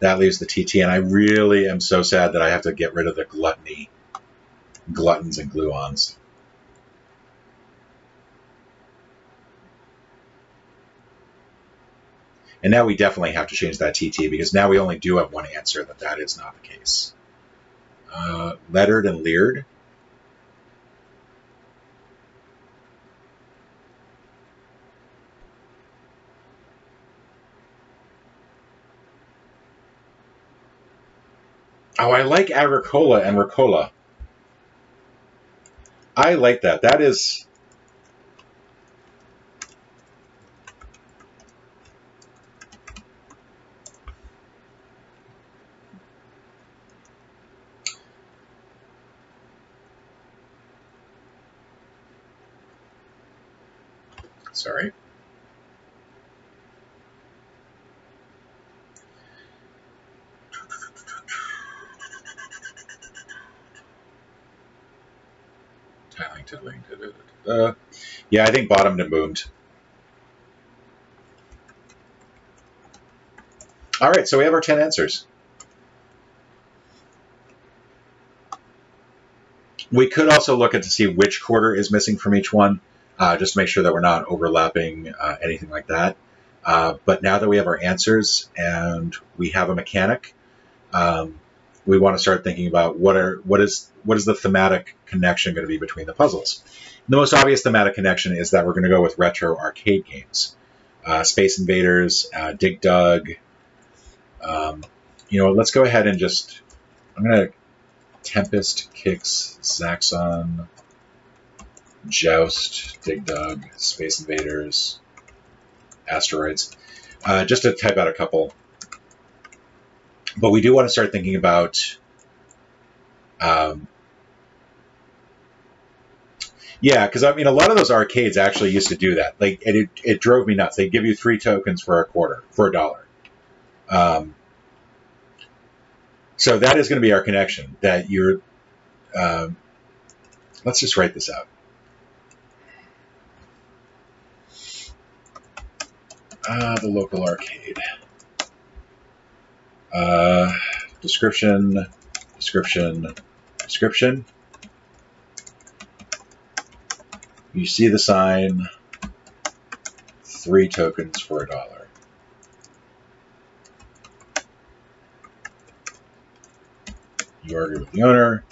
That leaves the TT, and I really am so sad that I have to get rid of the gluttons and gluons. And now we definitely have to change that TT, because now we only do have one answer that is not the case. Lettered and leered. Oh, I like agricola and ricola. I like that. That is... Sorry. Tiddling. Yeah, I think bottomed and boomed. All right, so we have our 10 answers. We could also look at to see which quarter is missing from each one, just to make sure that we're not overlapping anything like that. But now that we have our answers and we have a mechanic, we want to start thinking about what is the thematic connection going to be between the puzzles. The most obvious thematic connection is that we're going to go with retro arcade games. Space Invaders, Dig Dug. Let's go ahead and I'm going to Tempest, Kicks, Zaxxon, Joust, Dig Dug, Space Invaders, Asteroids, just to type out a couple. But we do want to start thinking about, because I mean, a lot of those arcades actually used to do that. Like, it drove me nuts. They give you 3 tokens for $1. So that is going to be our connection. That you're. Let's just write this out. The local arcade. Description. You see the sign. 3 tokens for $1. You argue with the owner.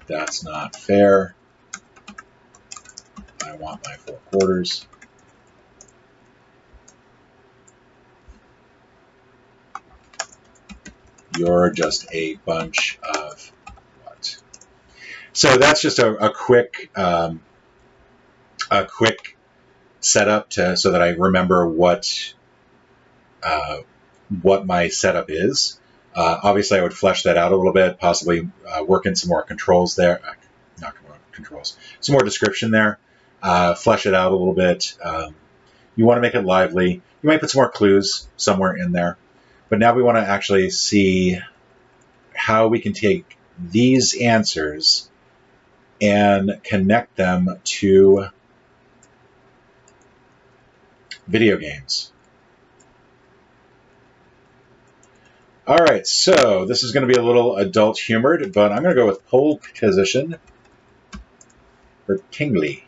That's not fair. I want my 4 quarters. You're just a bunch of what? So that's just a quick setup so that I remember what my setup is. Obviously, I would flesh that out a little bit, possibly work in some more controls there. Not controls, some more description there. Flesh it out a little bit. You want to make it lively. You might put some more clues somewhere in there. But now we want to actually see how we can take these answers and connect them to video games. All right, so this is going to be a little adult humored, but I'm going to go with pole position for tingly.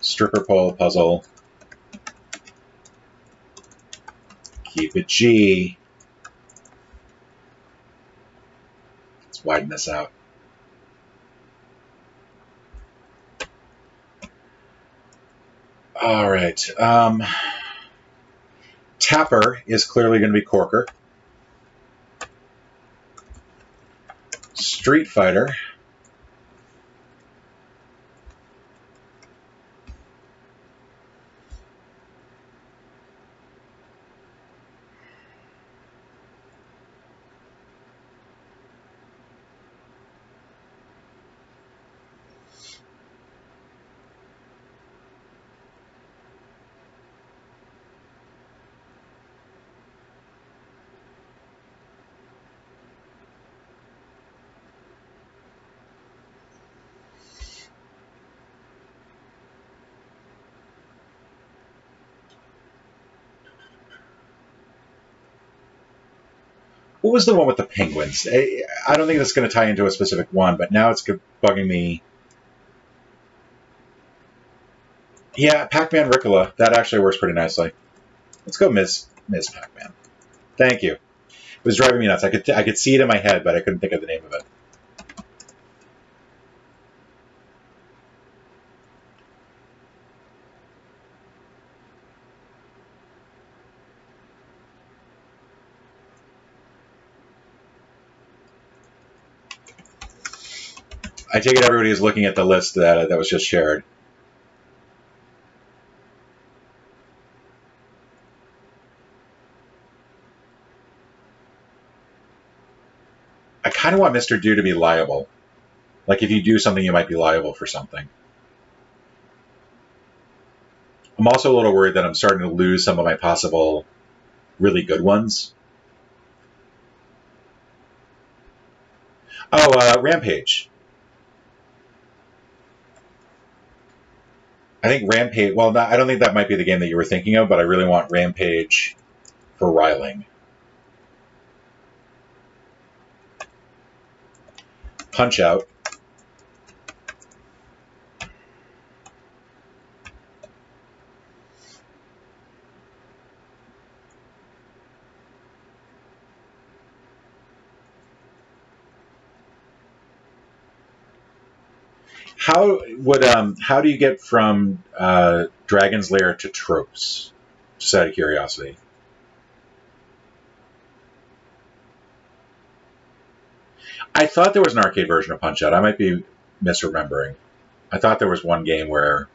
Stripper pole puzzle. keep it G. Let's widen this out. All right. Tapper is clearly going to be Corker. Street Fighter. What was the one with the penguins? I don't think that's going to tie into a specific one, but now it's bugging me. Yeah, Pac-Man Ricola. That actually works pretty nicely. Let's go Ms. Pac-Man. Thank you. It was driving me nuts. I could see it in my head, but I couldn't think of the name of it. I take it everybody is looking at the list that was just shared. I kind of want Mr. Do to be liable. Like if you do something, you might be liable for something. I'm also a little worried that I'm starting to lose some of my possible really good ones. Oh, Rampage. I think Rampage... Well, I don't think that might be the game that you were thinking of, but I really want Rampage for Riling. Punch-Out. How do you get from Dragon's Lair to Tropes? Just out of curiosity. I thought there was an arcade version of Punch-Out. I might be misremembering. I thought there was one game where...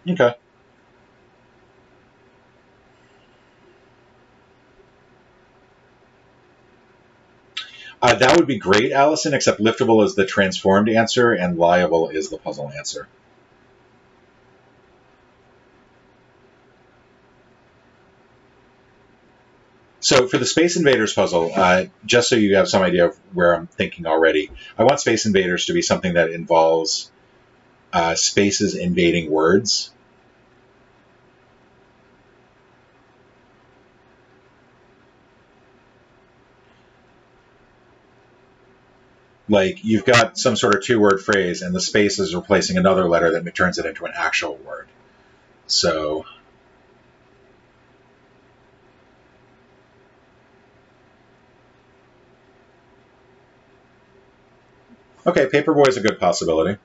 Okay. That would be great, Allison, except liftable is the transformed answer and liable is the puzzle answer. So for the Space Invaders puzzle, just so you have some idea of where I'm thinking already, I want Space Invaders to be something that involves spaces invading words. Like you've got some sort of two-word phrase and the space is replacing another letter that turns it into an actual word. So... Okay, Paperboy is a good possibility.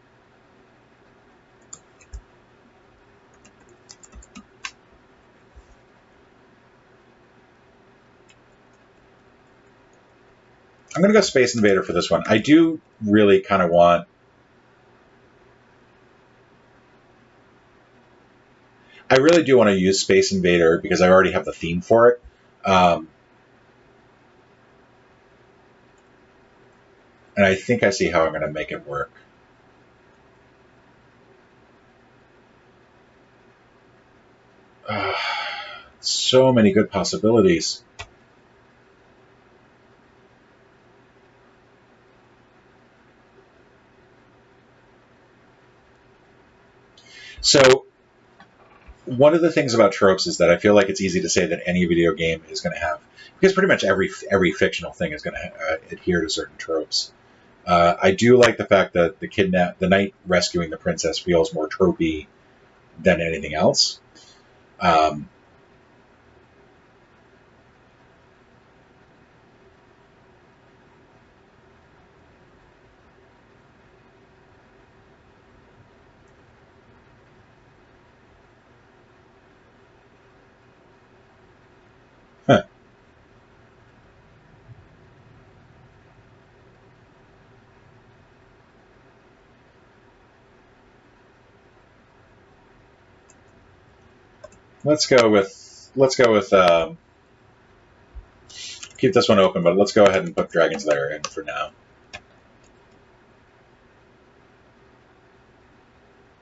I'm going to go Space Invader for this one. I do really kind of want... I really do want to use Space Invader because I already have the theme for it. And I think I see how I'm going to make it work. So many good possibilities. So one of the things about tropes is that I feel like it's easy to say that any video game is going to have, because pretty much every fictional thing is going to adhere to certain tropes. I do like the fact that the knight rescuing the princess feels more tropey than anything else. Huh. Let's go with keep this one open, but let's go ahead and put Dragon's Lair in for now.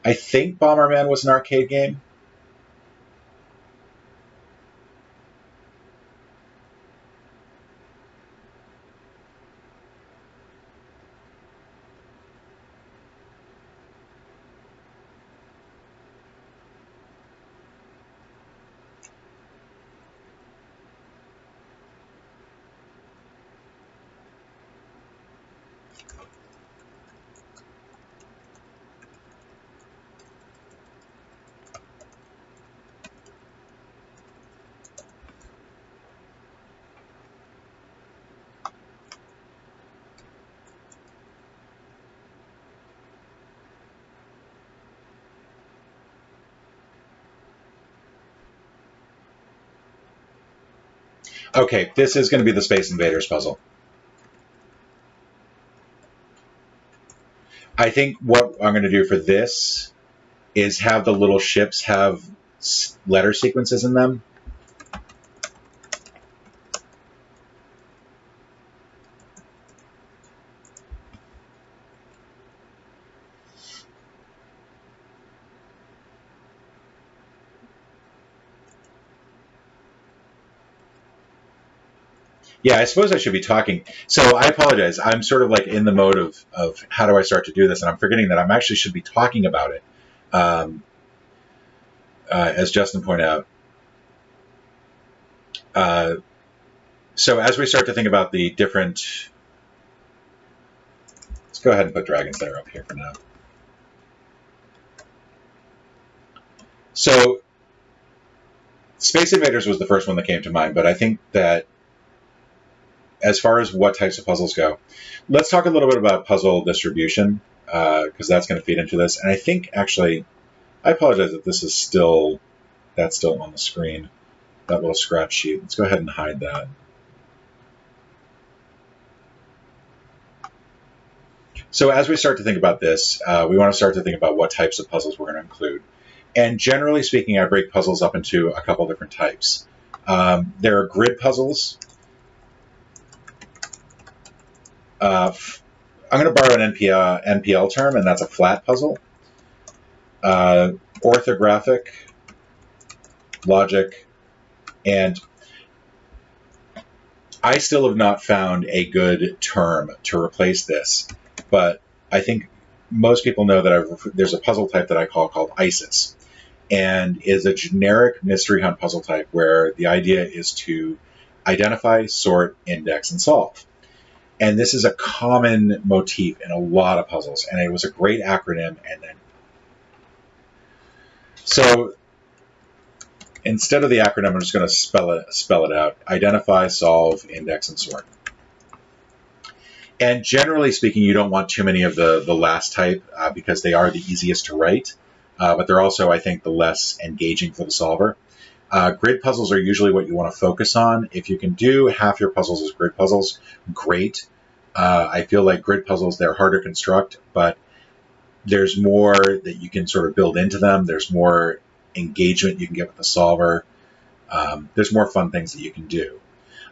I think Bomberman was an arcade game. Okay, this is going to be the Space Invaders puzzle. I think what I'm going to do for this is have the little ships have letter sequences in them. Yeah, I suppose I should be talking. So I apologize. I'm sort of like in the mode of how do I start to do this, and I'm forgetting that I'm actually should be talking about it. As Justin pointed out. So as we start to think about the different, let's go ahead and put Dragon's Lair up here for now. So Space Invaders was the first one that came to mind, but I think that as far as what types of puzzles go, let's talk a little bit about puzzle distribution, because that's going to feed into this. And I think, actually, I apologize that this is still, that's still on the screen, that little scratch sheet. Let's go ahead and hide that. So as we start to think about this, we want to start to think about what types of puzzles we're going to include. And generally speaking, I break puzzles up into a couple different types. There are grid puzzles. I'm going to borrow an NPL term, and that's a flat puzzle. Orthographic, logic, and I still have not found a good term to replace this, but I think most people know that there's a puzzle type that I called ISIS, and is a generic mystery hunt puzzle type where the idea is to identify, sort, index, and solve. And this is a common motif in a lot of puzzles, and it was a great acronym. And then, so instead of the acronym, I'm just going to spell it out: identify, solve, index, and sort. And generally speaking, you don't want too many of the last type because they are the easiest to write, but they're also, I think, the less engaging for the solver. Grid puzzles are usually what you want to focus on. If you can do half your puzzles as grid puzzles, great. I feel like grid puzzles, they're harder to construct, but there's more that you can sort of build into them. There's more engagement you can get with the solver. There's more fun things that you can do.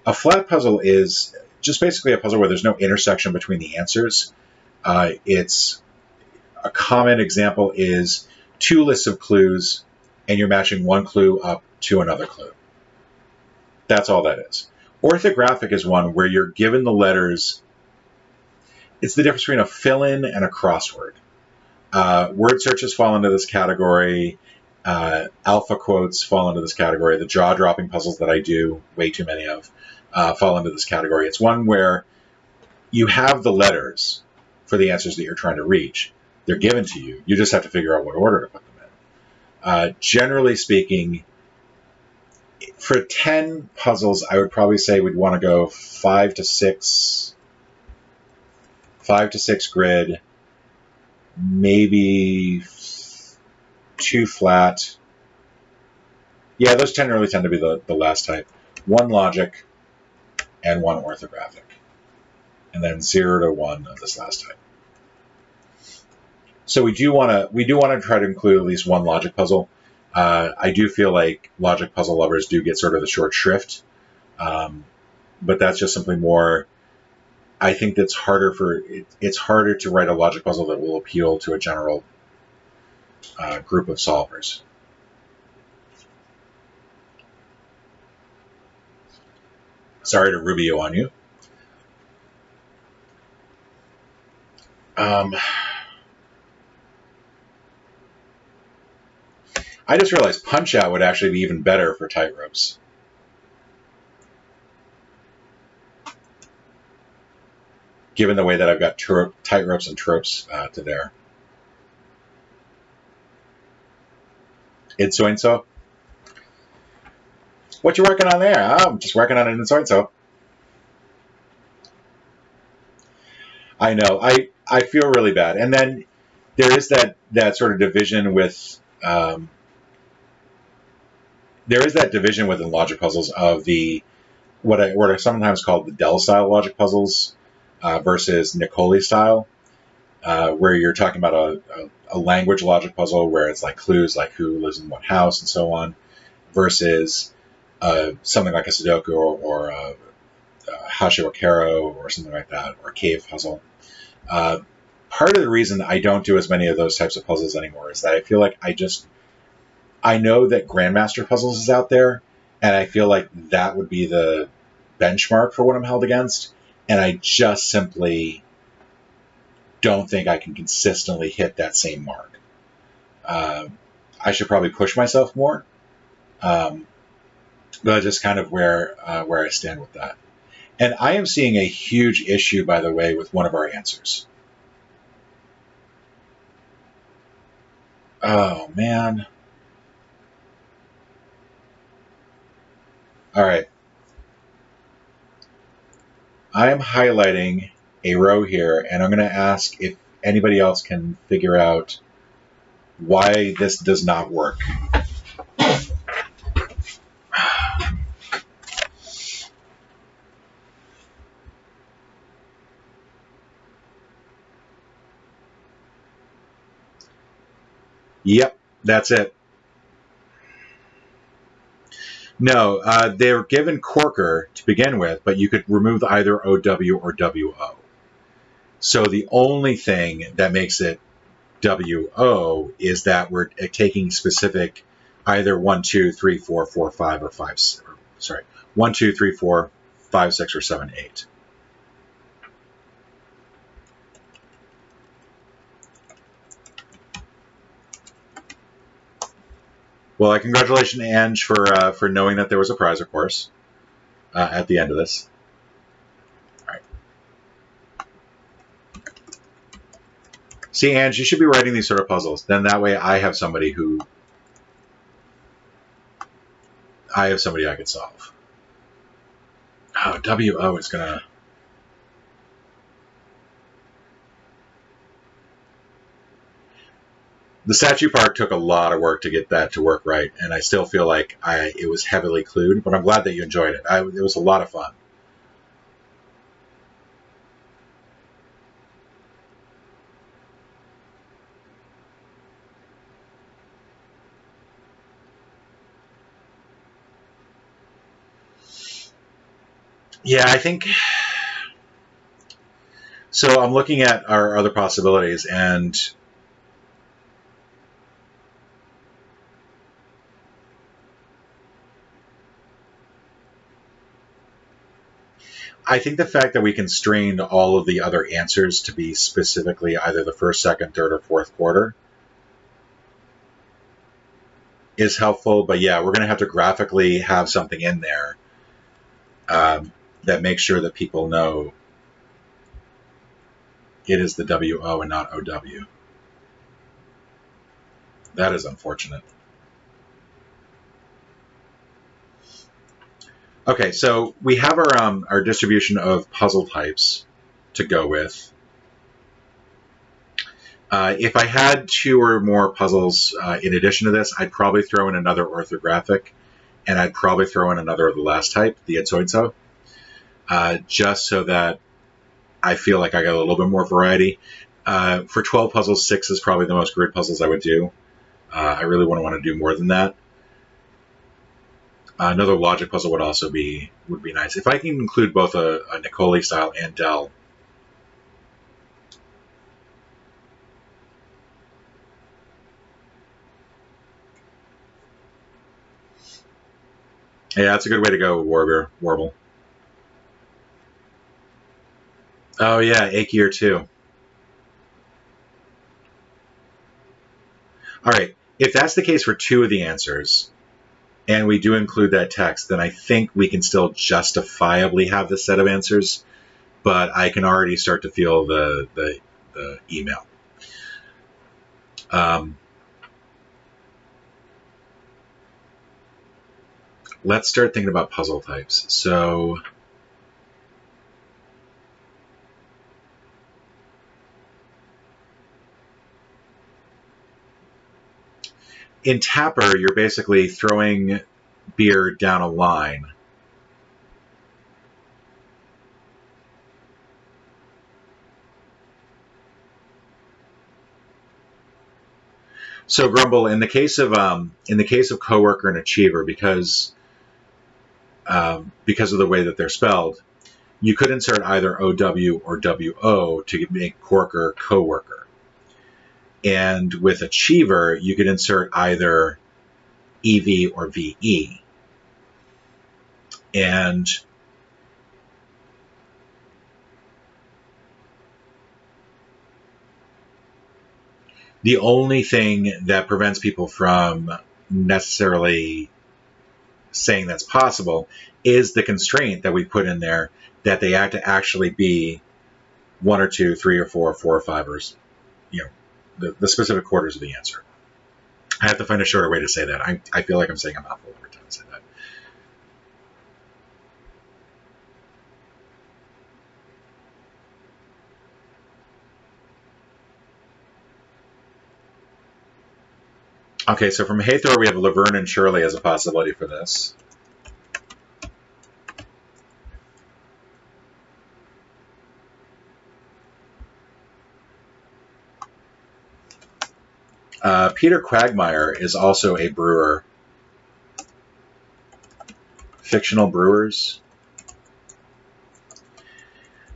A flat puzzle is just basically a puzzle where there's no intersection between the answers. It's a common example is two lists of clues, and you're matching one clue up to another clue. That's all that is. Orthographic is one where you're given the letters. It's the difference between a fill-in and a crossword. Word searches fall into this category. Alpha quotes fall into this category. The jaw-dropping puzzles that I do way too many of fall into this category. It's one where you have the letters for the answers that you're trying to reach. They're given to you. You just have to figure out what order to put them in. Generally speaking, for 10 puzzles, I would probably say we'd want to go 5 to 6 grid, maybe 2 flat. Yeah, those generally tend to be the last type. 1 logic and 1 orthographic. And then 0 to 1 of this last type. So we do want to try to include at least 1 logic puzzle. I do feel like logic puzzle lovers do get sort of the short shrift, but that's just simply more. I think it's harder to write a logic puzzle that will appeal to a general group of solvers. Sorry to Rubio on you. I just realized Punch-Out would actually be even better for tightropes. Given the way that I've got tightropes and tropes to there. It's so. What you working on there? Oh, I'm just working on it in so. I know. I feel really bad. And then there is that sort of division with within logic puzzles of what I sometimes call the Dell style logic puzzles versus Nicoli style, where you're talking about a language logic puzzle where it's like clues like who lives in what house and so on, versus something like a Sudoku or a Hashiwakero or something like that, or a cave puzzle. Part of the reason I don't do as many of those types of puzzles anymore is that I feel like I know that Grandmaster Puzzles is out there, and I feel like that would be the benchmark for what I'm held against, and I just simply don't think I can consistently hit that same mark. I should probably push myself more, but that's just kind of where I stand with that. And I am seeing a huge issue, by the way, with one of our answers. Oh, man. All right. I am highlighting a row here, and I'm going to ask if anybody else can figure out why this does not work. Yep, that's it. No, they were given Corker to begin with, but you could remove either OW or WO. So the only thing that makes it WO is that we're taking specific either 1, 2, 3, 4, 4, 5, or 5. Sorry, 1, 2, 3, 4, 5, 6, or 7, 8. Well, congratulations, Ange, for knowing that there was a prize, of course, at the end of this. All right. See, Ange, you should be writing these sort of puzzles. Then that way I have somebody I could solve. Oh, WO is going to... The statue park took a lot of work to get that to work right, and I still feel like it was heavily clued, but I'm glad that you enjoyed it. It was a lot of fun. Yeah, I think... So I'm looking at our other possibilities, and... I think the fact that we constrained all of the other answers to be specifically either the first, second, third, or fourth quarter is helpful. But yeah, we're going to have to graphically have something in there that makes sure that people know it is the WO and not OW. That is unfortunate. Okay, so we have our distribution of puzzle types to go with. If I had 2 or more puzzles in addition to this, I'd probably throw in another orthographic, and I'd probably throw in another of the last type, the Itsoitso, just so that I feel like I got a little bit more variety. For 12 puzzles, 6 is probably the most grid puzzles I would do. I really wouldn't want to do more than that. Another logic puzzle would also be nice. If I can include both a Nicoli style and Dell. Yeah, that's a good way to go, Warble. Oh yeah, Ackier too. All right, if that's the case for 2 of the answers, and we do include that text, then I think we can still justifiably have this set of answers, but I can already start to feel the email. Let's start thinking about puzzle types. So in Tapper, you're basically throwing beer down a line. So Grumble, in the case of coworker and achiever, because of the way that they're spelled, you could insert either OW or WO to make corker coworker. And with achiever, you could insert either EV or VE. And the only thing that prevents people from necessarily saying that's possible is the constraint that we put in there that they have to actually be 1 or 2, 3 or 4, 4 or 5, or the specific quarters of the answer. I have to find a shorter way to say that. I feel like I'm saying a mouthful every time I say that. Okay, so from Hathor, we have Laverne and Shirley as a possibility for this. Peter Quagmire is also a brewer. Fictional brewers.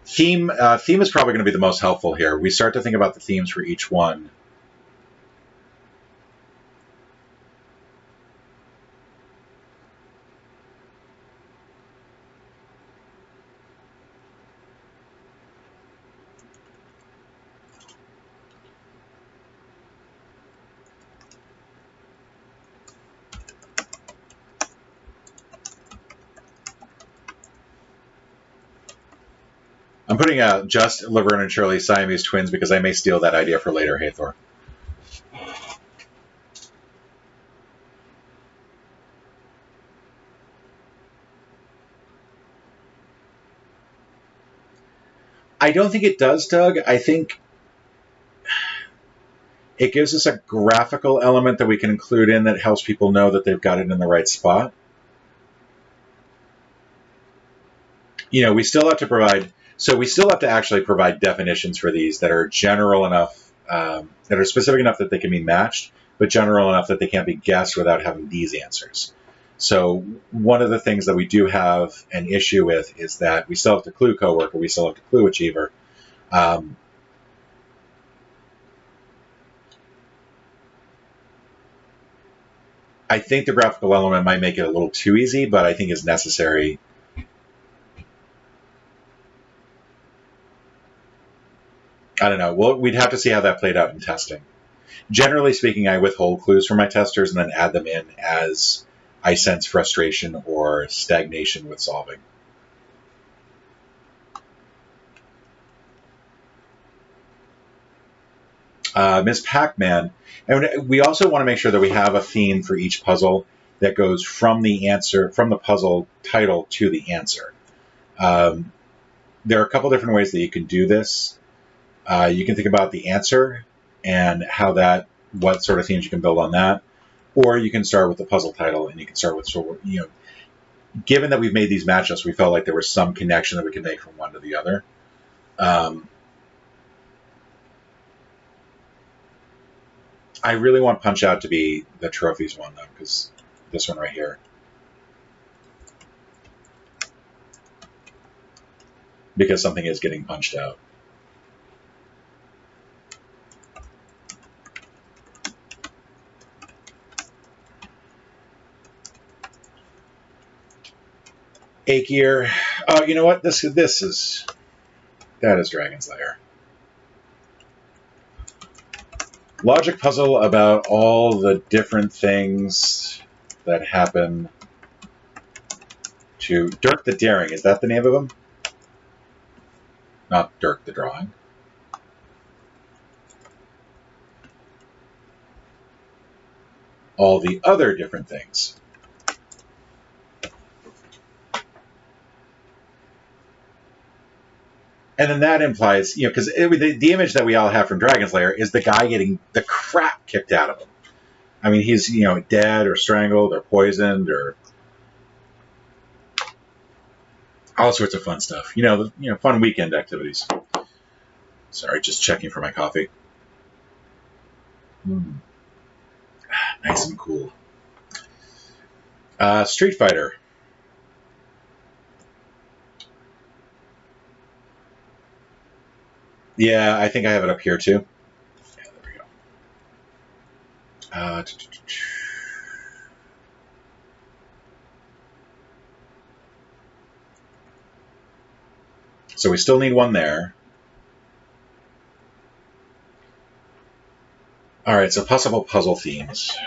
Theme is probably going to be the most helpful here. We start to think about the themes for each one. I'm putting out just Laverne and Shirley Siamese twins because I may steal that idea for later, Hathor. I don't think it does, Doug. I think it gives us a graphical element that we can include in that helps people know that they've got it in the right spot. We still have to provide... So we still have to actually provide definitions for these that are general enough, that are specific enough that they can be matched, but general enough that they can't be guessed without having these answers. So one of the things that we do have an issue with is that we still have to clue coworker, we still have to clue achiever. I think the graphical element might make it a little too easy, but I think is necessary. I don't know. Well, we'd have to see how that played out in testing. Generally speaking, I withhold clues from my testers and then add them in as I sense frustration or stagnation with solving. Ms. Pac-Man. And we also want to make sure that we have a theme for each puzzle that goes from the answer, from the puzzle title to the answer. There are a couple different ways that you can do this. You can think about the answer and how that, what sort of themes you can build on that. Or you can start with the puzzle title and you can start with, sort of, given that we've made these matchups, we felt like there was some connection that we could make from one to the other. I really want Punch Out to be the trophies one, though, because this one right here. Because something is getting punched out. Achier. Oh, you know what? That is Dragon's Lair. Logic puzzle about all the different things that happen to Dirk the Daring. Is that the name of him? Not Dirk the Drawing. All the other different things. And then that implies, because the image that we all have from Dragon's Lair is the guy getting the crap kicked out of him. I mean, he's, dead or strangled or poisoned or all sorts of fun stuff. Fun weekend activities. Sorry, just checking for my coffee. Nice and cool. Street Fighter. Yeah, I think I have it up here too. Yeah, there we go. So we still need one there. All right, so possible puzzle themes.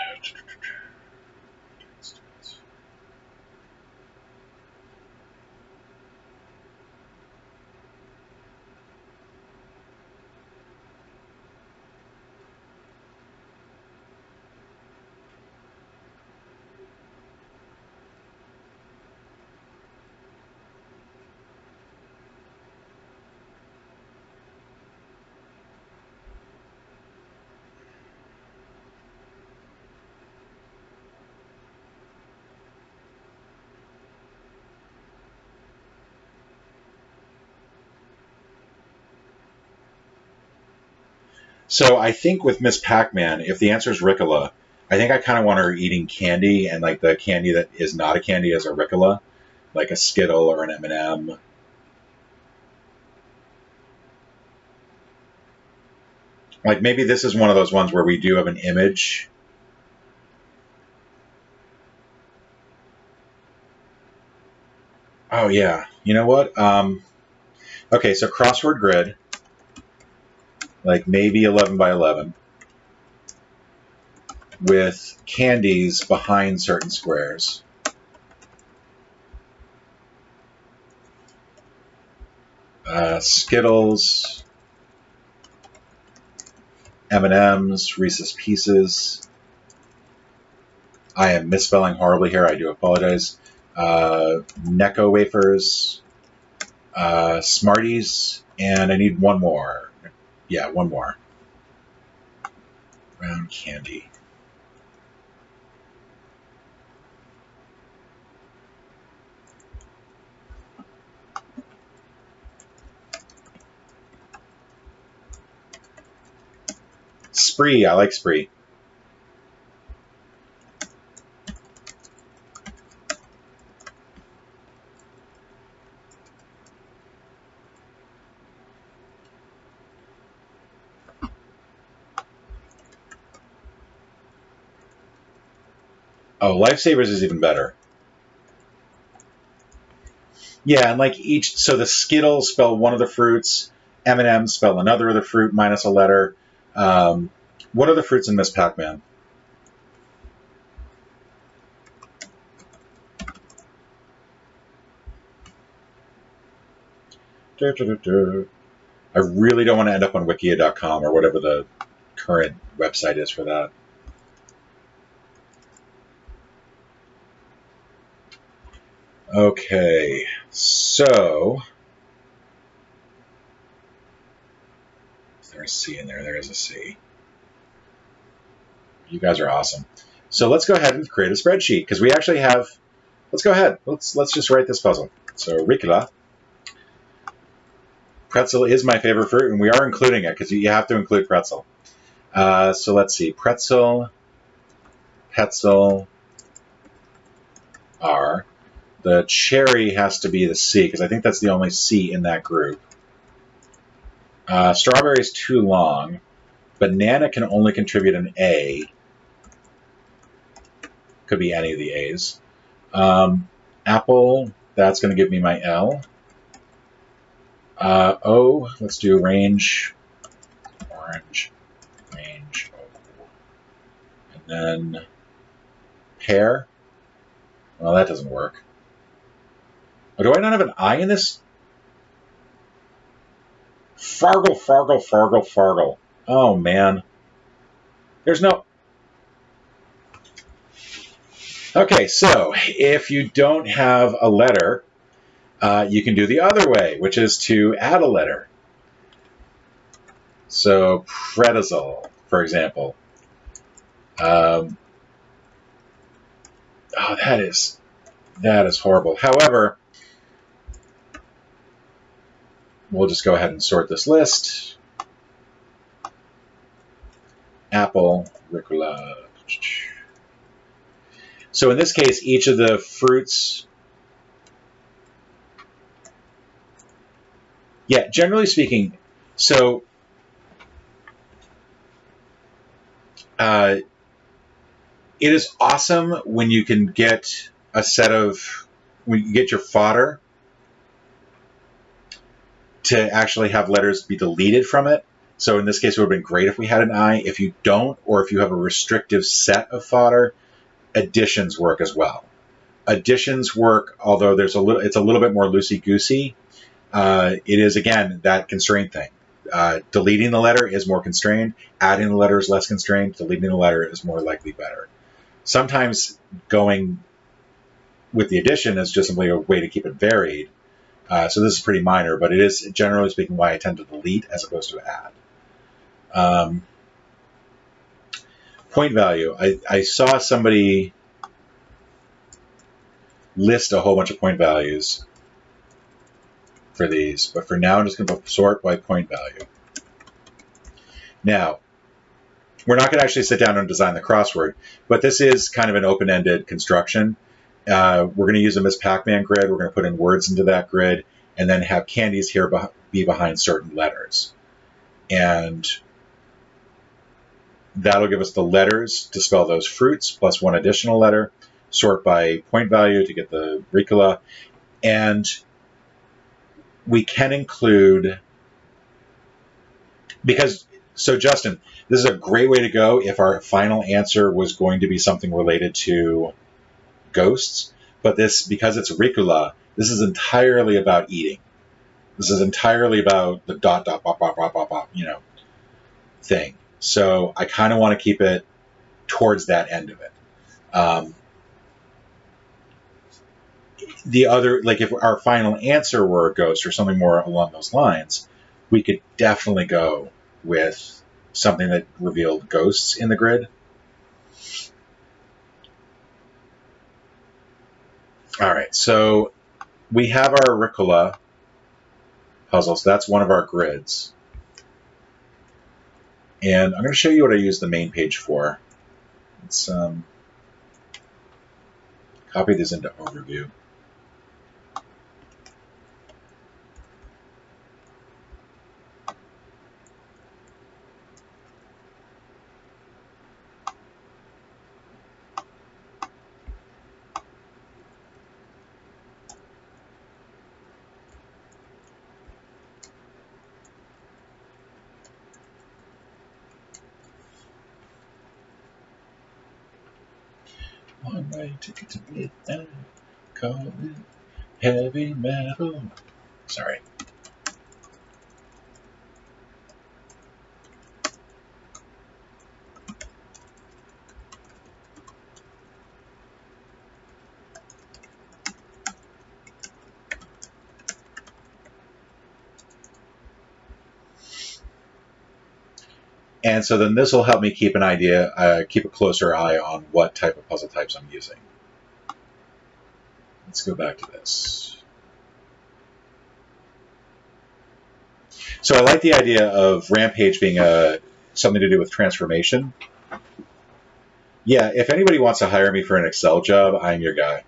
So I think with Miss Pac-Man, if the answer is Ricola, I think I kind of want her eating candy, and like the candy that is not a candy is a Ricola, like a Skittle or an M&M. Like maybe this is one of those ones where we do have an image. Oh yeah, you know what? Okay, so crossword grid, like maybe 11 by 11, with candies behind certain squares. Skittles, M&Ms, Reese's Pieces. I am misspelling horribly here. I do apologize. Necco wafers, Smarties, and I need one more. Yeah, one more. Round candy. Spree. I like Spree. Oh, Lifesavers is even better. Yeah, and like each, so the Skittles spell one of the fruits, M&M spell another of the fruit minus a letter. What are the fruits in Miss Pac-Man? I really don't want to end up on wikia.com or whatever the current website is for that. Okay, so is there a C in there? There is a C. You guys are awesome. So let's go ahead and create a spreadsheet because we actually have. Let's go ahead. Let's just write this puzzle. So Ricola. Pretzel is my favorite fruit, and we are including it because you have to include pretzel. So let's see. Pretzel, Petzel, R. The cherry has to be the C because I think that's the only C in that group. Strawberry is too long. Banana can only contribute an A. Could be any of the A's. Apple, that's going to give me my L. O, let's do range, orange, range O. And then pear. Well, that doesn't work. Oh, do I not have an I in this? Fargle, Fargle, Fargle, Fargle. Oh, man. There's no... Okay, so if you don't have a letter, you can do the other way, which is to add a letter. So pretzel, for example. Oh, that is horrible. However, we'll just go ahead and sort this list. Apple, Ricola. So in this case, each of the fruits... Yeah, generally speaking, so it is awesome when you can get a set of... when you get your fodder to actually have letters be deleted from it. So in this case, it would have been great if we had an I. If you don't, or if you have a restrictive set of fodder, additions work as well. Additions work, although it's a little bit more loosey-goosey. It is, again, that constraint thing. Deleting the letter is more constrained. Adding the letter is less constrained. Deleting the letter is more likely better. Sometimes going with the addition is just simply a way to keep it varied. So this is pretty minor, but it is, generally speaking, why I tend to delete as opposed to add. Point value. I saw somebody list a whole bunch of point values for these, but for now I'm just going to sort by point value. Now, we're not going to actually sit down and design the crossword, but this is kind of an open-ended construction. We're going to use a Miss Pac-Man grid. We're going to put in words into that grid and then have candies here be behind certain letters. And that'll give us the letters to spell those fruits plus one additional letter, sort by point value to get the Ricola. And we can include, because, so Justin, this is a great way to go if our final answer was going to be something related to ghosts. But this, because it's Ricola, this is entirely about eating. This is entirely about the dot, bop, bop, bop, bop, bop, thing. So I kind of want to keep it towards that end of it. The other, like if our final answer were a ghost or something more along those lines, we could definitely go with something that revealed ghosts in the grid. All right, so we have our Ricola puzzle, so that's one of our grids. And I'm going to show you what I use the main page for. Let's copy this into overview. One-way ticket to midnight. Call it heavy metal. Sorry. And so then this will help me keep an idea, keep a closer eye on what type of puzzle types I'm using. Let's go back to this. So I like the idea of Rampage being something to do with transformation. Yeah, if anybody wants to hire me for an Excel job, I'm your guy.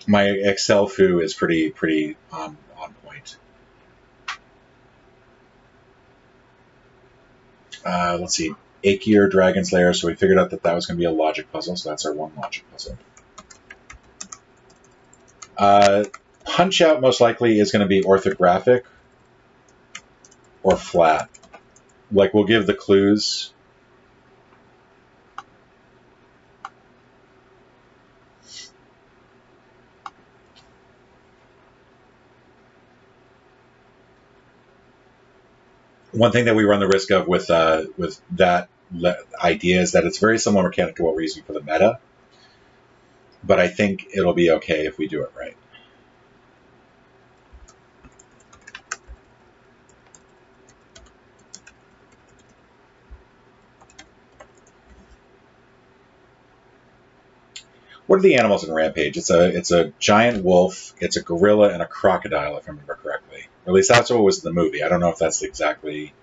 My Excel foo is pretty on point. Let's see, Aegir Dragon's Lair. So we figured out that was going to be a logic puzzle. So that's our one logic puzzle. Punch Out most likely is going to be orthographic or flat. Like we'll give the clues. One thing that we run the risk of with that idea is that it's very similar mechanic to what we're using for the meta, but I think it'll be okay if we do it right. What are the animals in Rampage? It's a giant wolf, it's a gorilla, and a crocodile, if I remember correctly. Or at least that's what was in the movie. I don't know if that's exactly...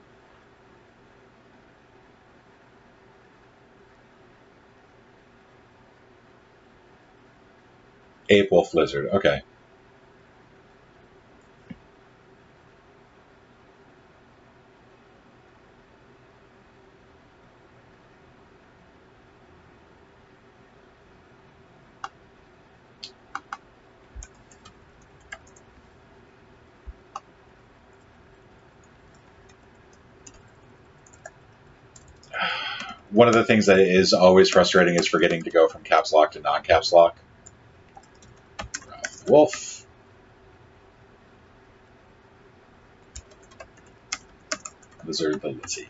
Ape, wolf, lizard. Okay. One of the things that is always frustrating is forgetting to go from caps lock to non-caps lock. Wolf. Lizard, the Lizzie.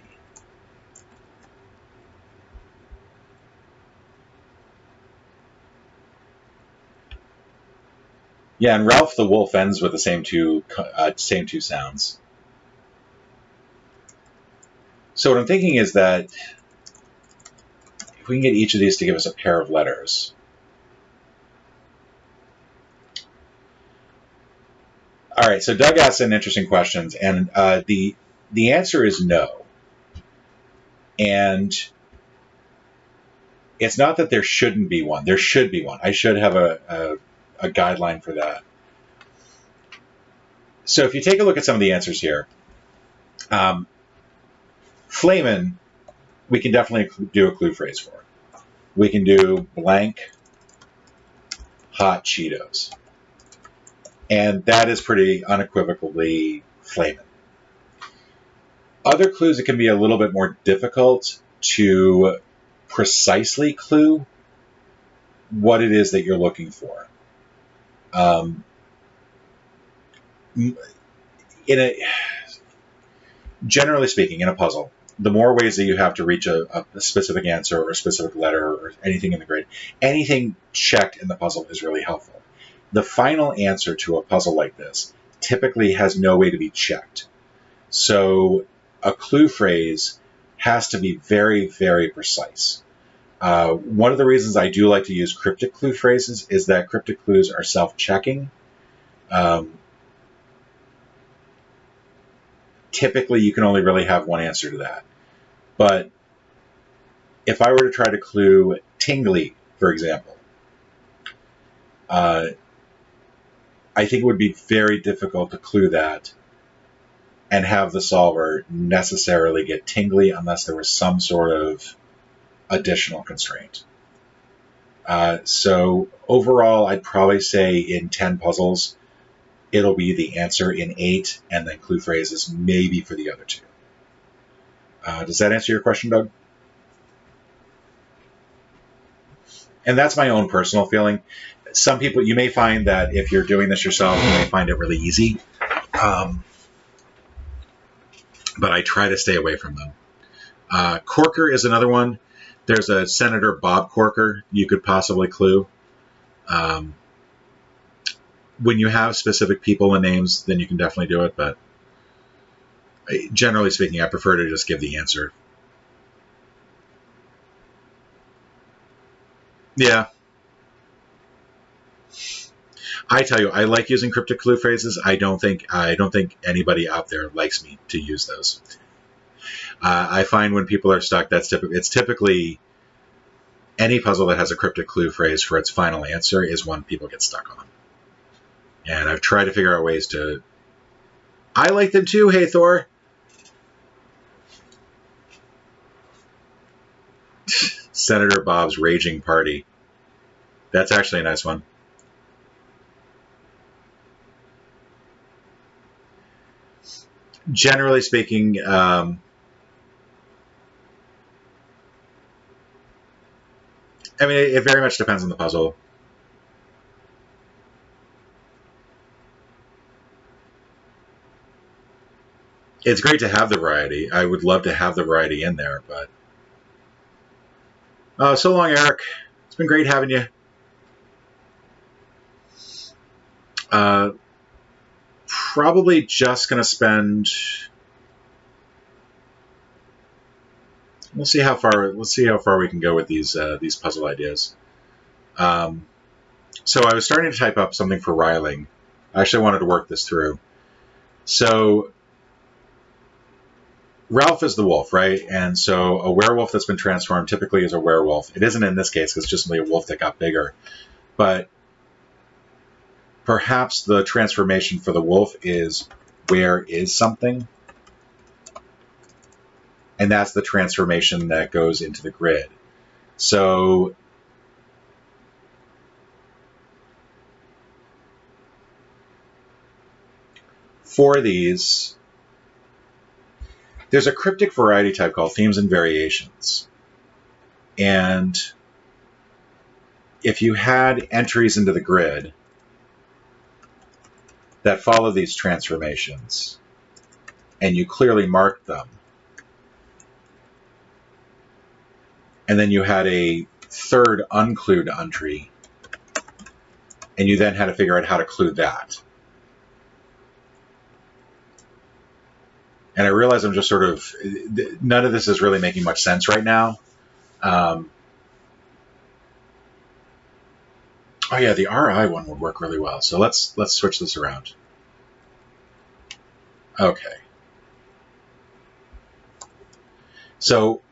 Yeah, and Ralph the Wolf ends with the same two sounds. So what I'm thinking is that if we can get each of these to give us a pair of letters. All right, so Doug asked some interesting questions, and the answer is no. And it's not that there shouldn't be one. There should be one. I should have a guideline for that. So if you take a look at some of the answers here, Flamin', we can definitely do a clue phrase for. We can do blank hot Cheetos. And that is pretty unequivocally Flamin'. Other clues, it can be a little bit more difficult to precisely clue what it is that you're looking for. Generally speaking, in a puzzle, the more ways that you have to reach a specific answer or a specific letter or anything in the grid, anything checked in the puzzle is really helpful. The final answer to a puzzle like this typically has no way to be checked. So a clue phrase has to be very, very precise. One of the reasons I do like to use cryptic clue phrases is that cryptic clues are self-checking. Typically, you can only really have one answer to that. But if I were to try to clue tingly, for example, I think it would be very difficult to clue that and have the solver necessarily get tingly unless there was some sort of additional constraint. So overall, I'd probably say in 10 puzzles, it'll be the answer in 8, and then clue phrases maybe for the other 2. Does that answer your question, Doug? And that's my own personal feeling. Some people, you may find that if you're doing this yourself, you may find it really easy. But I try to stay away from them. Corker is another one. There's a Senator Bob Corker you could possibly clue. When you have specific people and names, then you can definitely do it. But generally speaking, I prefer to just give the answer. Yeah. I tell you, I like using cryptic clue phrases. I don't think anybody out there likes me to use those. I find when people are stuck, it's typically any puzzle that has a cryptic clue phrase for its final answer is one people get stuck on. And I've tried to figure out ways to. I like them too. Hey, Thor. Senator Bob's Raging Party. That's actually a nice one. Generally speaking, I mean, it very much depends on the puzzle. It's great to have the variety. I would love to have the variety in there, but... So long, Eric. It's been great having you. Probably just going to spend... Let's see how far we can go with these puzzle ideas. So I was starting to type up something for riling. I actually wanted to work this through. So Ralph is the wolf, right? And so a werewolf that's been transformed typically is a werewolf. It isn't in this case because it's just simply a wolf that got bigger. But perhaps the transformation for the wolf is where is something? And that's the transformation that goes into the grid. So for these, there's a cryptic variety type called themes and variations. And if you had entries into the grid that follow these transformations, and you clearly marked them, and then you had a third unclued entry, and you then had to figure out how to clue that. And I realize I'm just sort of, none of this is really making much sense right now. Oh yeah, the RI one would work really well. So let's switch this around. Okay. So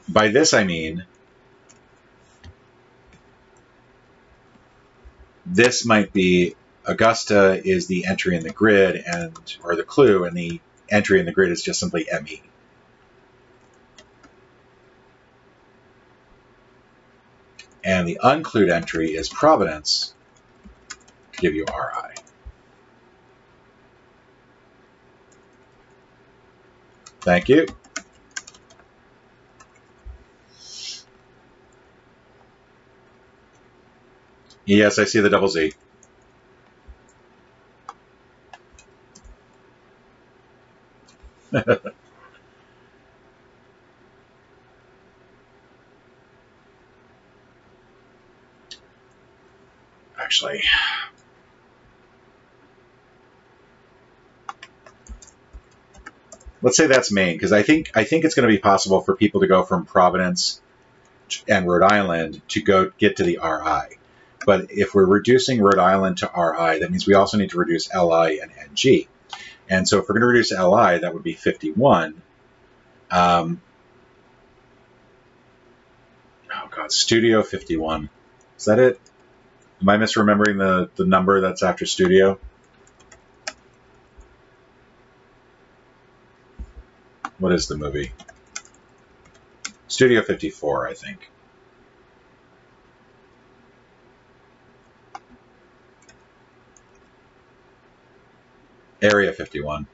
by this I mean this might be Augusta is the entry in the grid or the clue, and the entry in the grid is just simply ME. And the unclued entry is Providence to give you RI. Thank you. Yes, I see the double Z. Actually, let's say that's Maine, because I think it's going to be possible for people to go from Providence and Rhode Island to get to the RI. But if we're reducing Rhode Island to RI, that means we also need to reduce LI and NG. And so if we're going to reduce LI, that would be 51. Oh God, Studio 51. Is that it? Am I misremembering the number that's after Studio? What is the movie? Studio 54, I think. Area 51.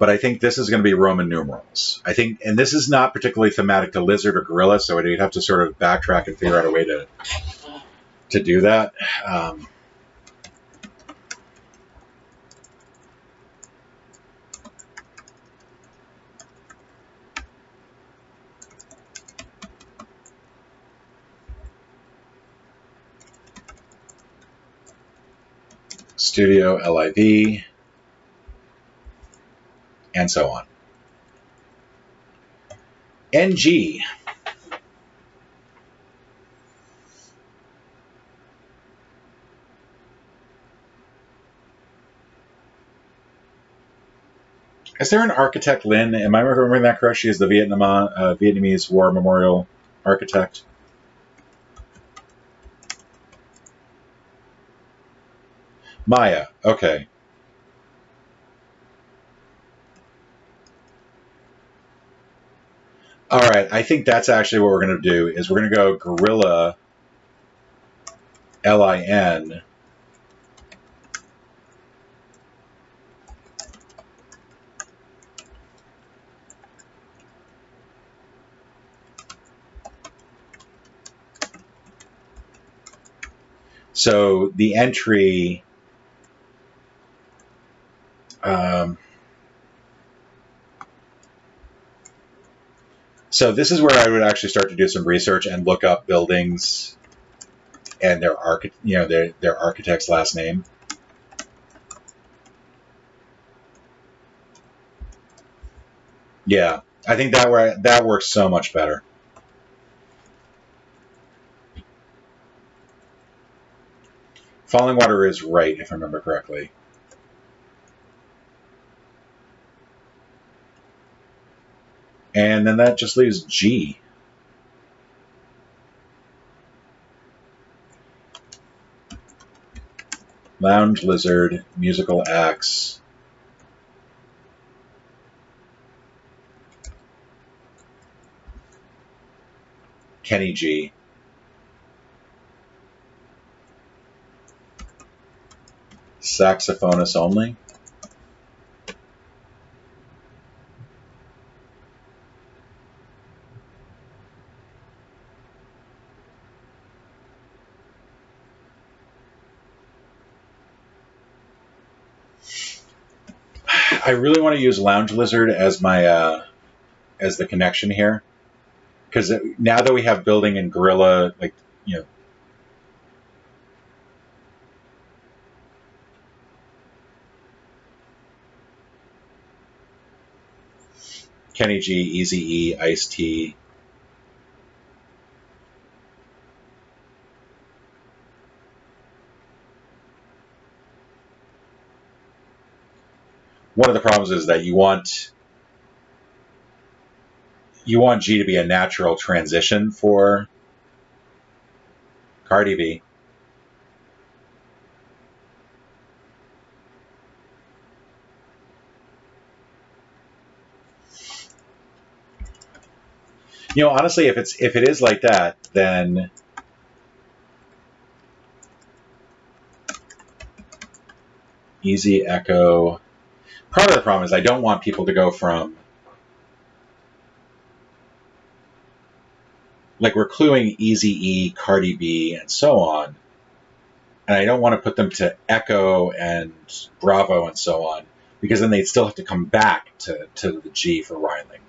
but I think this is going to be Roman numerals. I think, and this is not particularly thematic to lizard or gorilla, so you'd have to sort of backtrack and figure out a way to do that. Studio LIV, and so on. NG. Is there an architect, Lynn? Am I remembering that correct? She is the Vietnamese War Memorial architect. Maya. Okay. All right. I think that's actually what we're going to do. Is we're going to go gorilla LIN. So the entry, so this is where I would actually start to do some research and look up buildings and their architect's last name. Yeah, I think that works so much better. Falling Water is right, if I remember correctly. And then that just leaves G. Lounge Lizard, Musical Acts. Kenny G. Saxophonist only. I really want to use Lounge Lizard as my as the connection here, because now that we have building and gorilla, like, you know, Kenny G, Easy E, Ice T. One of the problems is that you want G to be a natural transition for Cardi B. You know, honestly, if it is like that, then Easy Echo. Part of the problem is I don't want people to go from, like, we're cluing Easy E, Cardi B, and so on, and I don't want to put them to Echo and Bravo and so on, because then they'd still have to come back to the G for rhyming.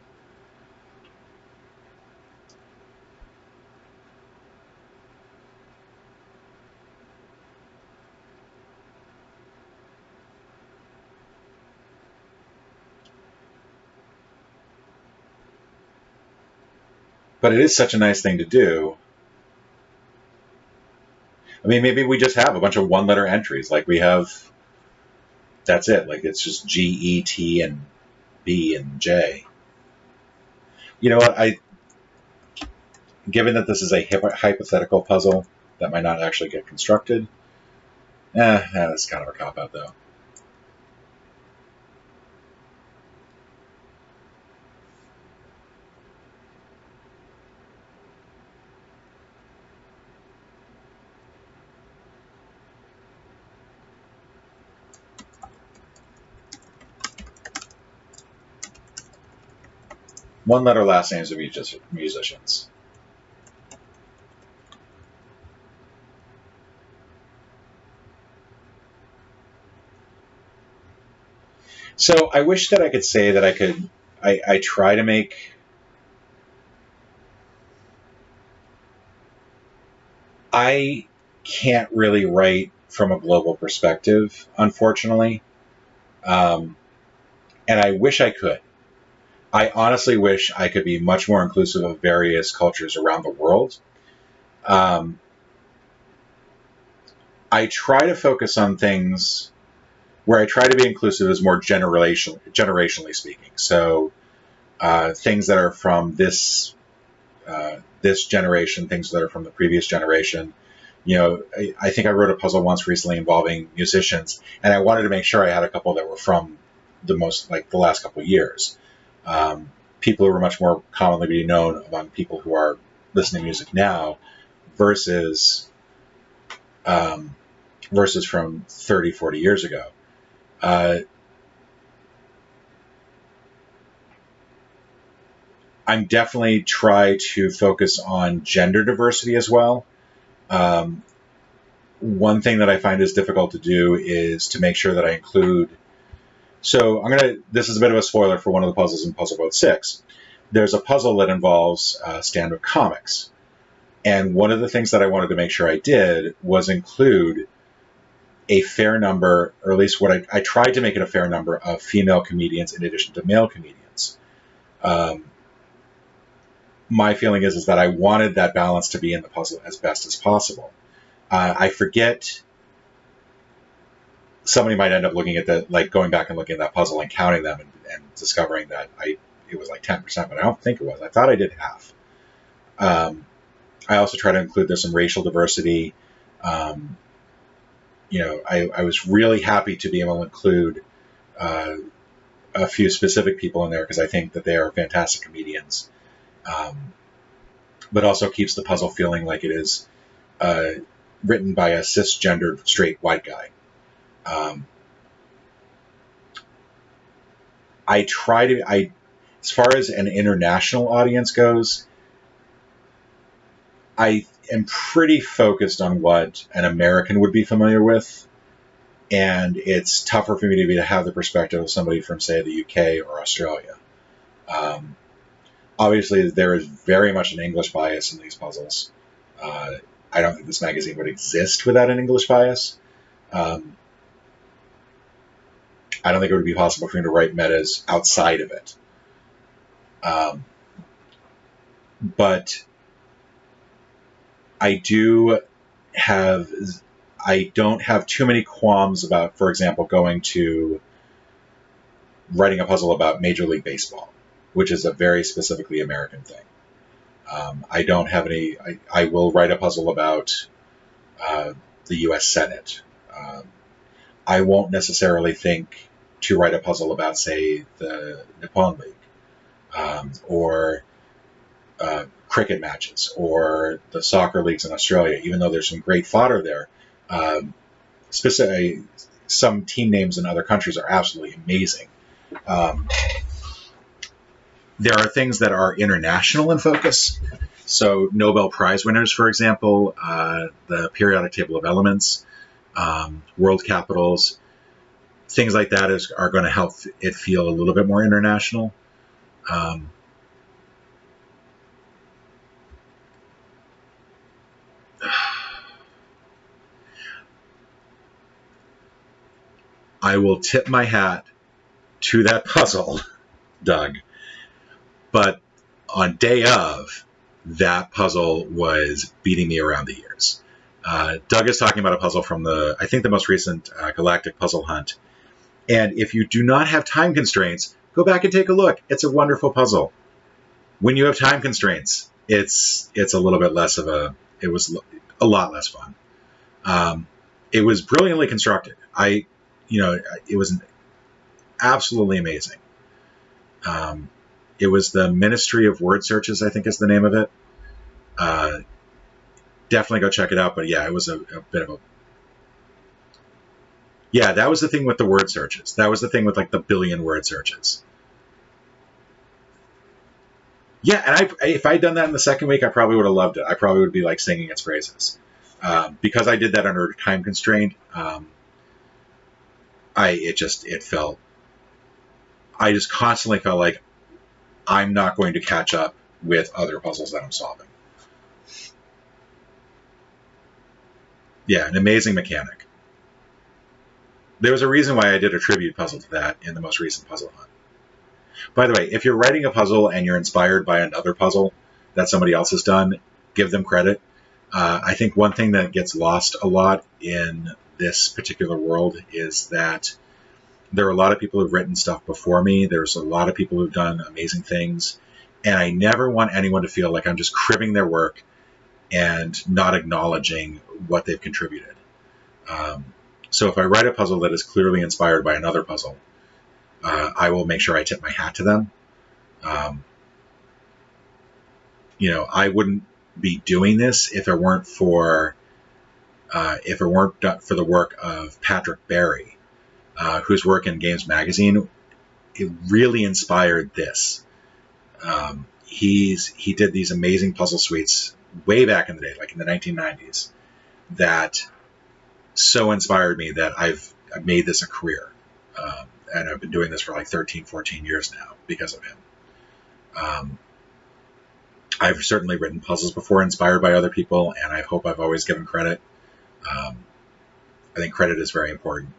But it is such a nice thing to do. I mean, maybe we just have a bunch of one-letter entries. Like we have, that's it. Like it's just G, E, T, and B, and J. You know what? Given that this is a hypothetical puzzle that might not actually get constructed, that's kind of a cop-out, though. one-letter last names of musicians. So I wish that I could say that I try to make... I can't really write from a global perspective, unfortunately. And I wish I could. I honestly wish I could be much more inclusive of various cultures around the world. I try to focus on things where I try to be inclusive is more generationally speaking. So things that are from this generation, things that are from the previous generation. You know, I think I wrote a puzzle once recently involving musicians, and I wanted to make sure I had a couple that were from the last couple of years. People who are much more commonly be known among people who are listening to music now versus from 30, 40 years ago. I'm definitely try to focus on gender diversity as well. One thing that I find is difficult to do is to make sure that I include... So this is a bit of a spoiler for one of the puzzles in Puzzle Boat 6. There's a puzzle that involves stand-up comics. And one of the things that I wanted to make sure I did was include a fair number, or at least what I tried to make it a fair number of female comedians in addition to male comedians. My feeling is that I wanted that balance to be in the puzzle as best as possible. I forget... Somebody might end up looking at going back and looking at that puzzle and counting them and discovering that it was like 10%, but I don't think it was. I thought I did half. I also try to include there's some racial diversity. I was really happy to be able to include a few specific people in there because I think that they are fantastic comedians, but also keeps the puzzle feeling like it is written by a cisgendered straight white guy. As far as an international audience goes, I am pretty focused on what an American would be familiar with, and it's tougher for me to have the perspective of somebody from, say, the UK or Australia. Obviously, there is very much an English bias in these puzzles. I don't think this magazine would exist without an English bias. I don't think it would be possible for me to write metas outside of it. But I don't have too many qualms about, for example, writing a puzzle about Major League Baseball, which is a very specifically American thing. I don't have any... I will write a puzzle about the U.S. Senate. I won't necessarily think to write a puzzle about, say, the Nippon League, or cricket matches, or the soccer leagues in Australia, even though there's some great fodder there. Specifically, some team names in other countries are absolutely amazing. There are things that are international in focus. So Nobel Prize winners, for example, the periodic table of elements, world capitals, things like that are going to help it feel a little bit more international. I will tip my hat to that puzzle, Doug. But on day of, that puzzle was beating me around the ears. Doug is talking about a puzzle from I think the most recent Galactic Puzzle Hunt. And if you do not have time constraints, go back and take a look. It's a wonderful puzzle. When you have time constraints, it's a little bit less of it was a lot less fun. It was brilliantly constructed. It was absolutely amazing. It was the Ministry of Word Searches, I think is the name of it. Definitely go check it out. But yeah, it was a bit of a... Yeah, that was the thing with the word searches. That was the thing with like the billion word searches. Yeah, and if I'd done that in the second week, I probably would have loved it. I probably would be like singing its praises. Because I did that under a time constraint, I just constantly felt like I'm not going to catch up with other puzzles that I'm solving. Yeah, an amazing mechanic. There was a reason why I did a tribute puzzle to that in the most recent puzzle hunt. By the way, if you're writing a puzzle and you're inspired by another puzzle that somebody else has done, give them credit. I think one thing that gets lost a lot in this particular world is that there are a lot of people who've written stuff before me. There's a lot of people who've done amazing things. And I never want anyone to feel like I'm just cribbing their work and not acknowledging what they've contributed. So if I write a puzzle that is clearly inspired by another puzzle, I will make sure I tip my hat to them. I wouldn't be doing this if it weren't for the work of Patrick Barry, whose work in Games Magazine, it really inspired this. He did these amazing puzzle suites way back in the day, like in the 1990s, that so inspired me that I've made this a career. And I've been doing this for like 13, 14 years now because of him. I've certainly written puzzles before inspired by other people, and I hope I've always given credit. I think credit is very important.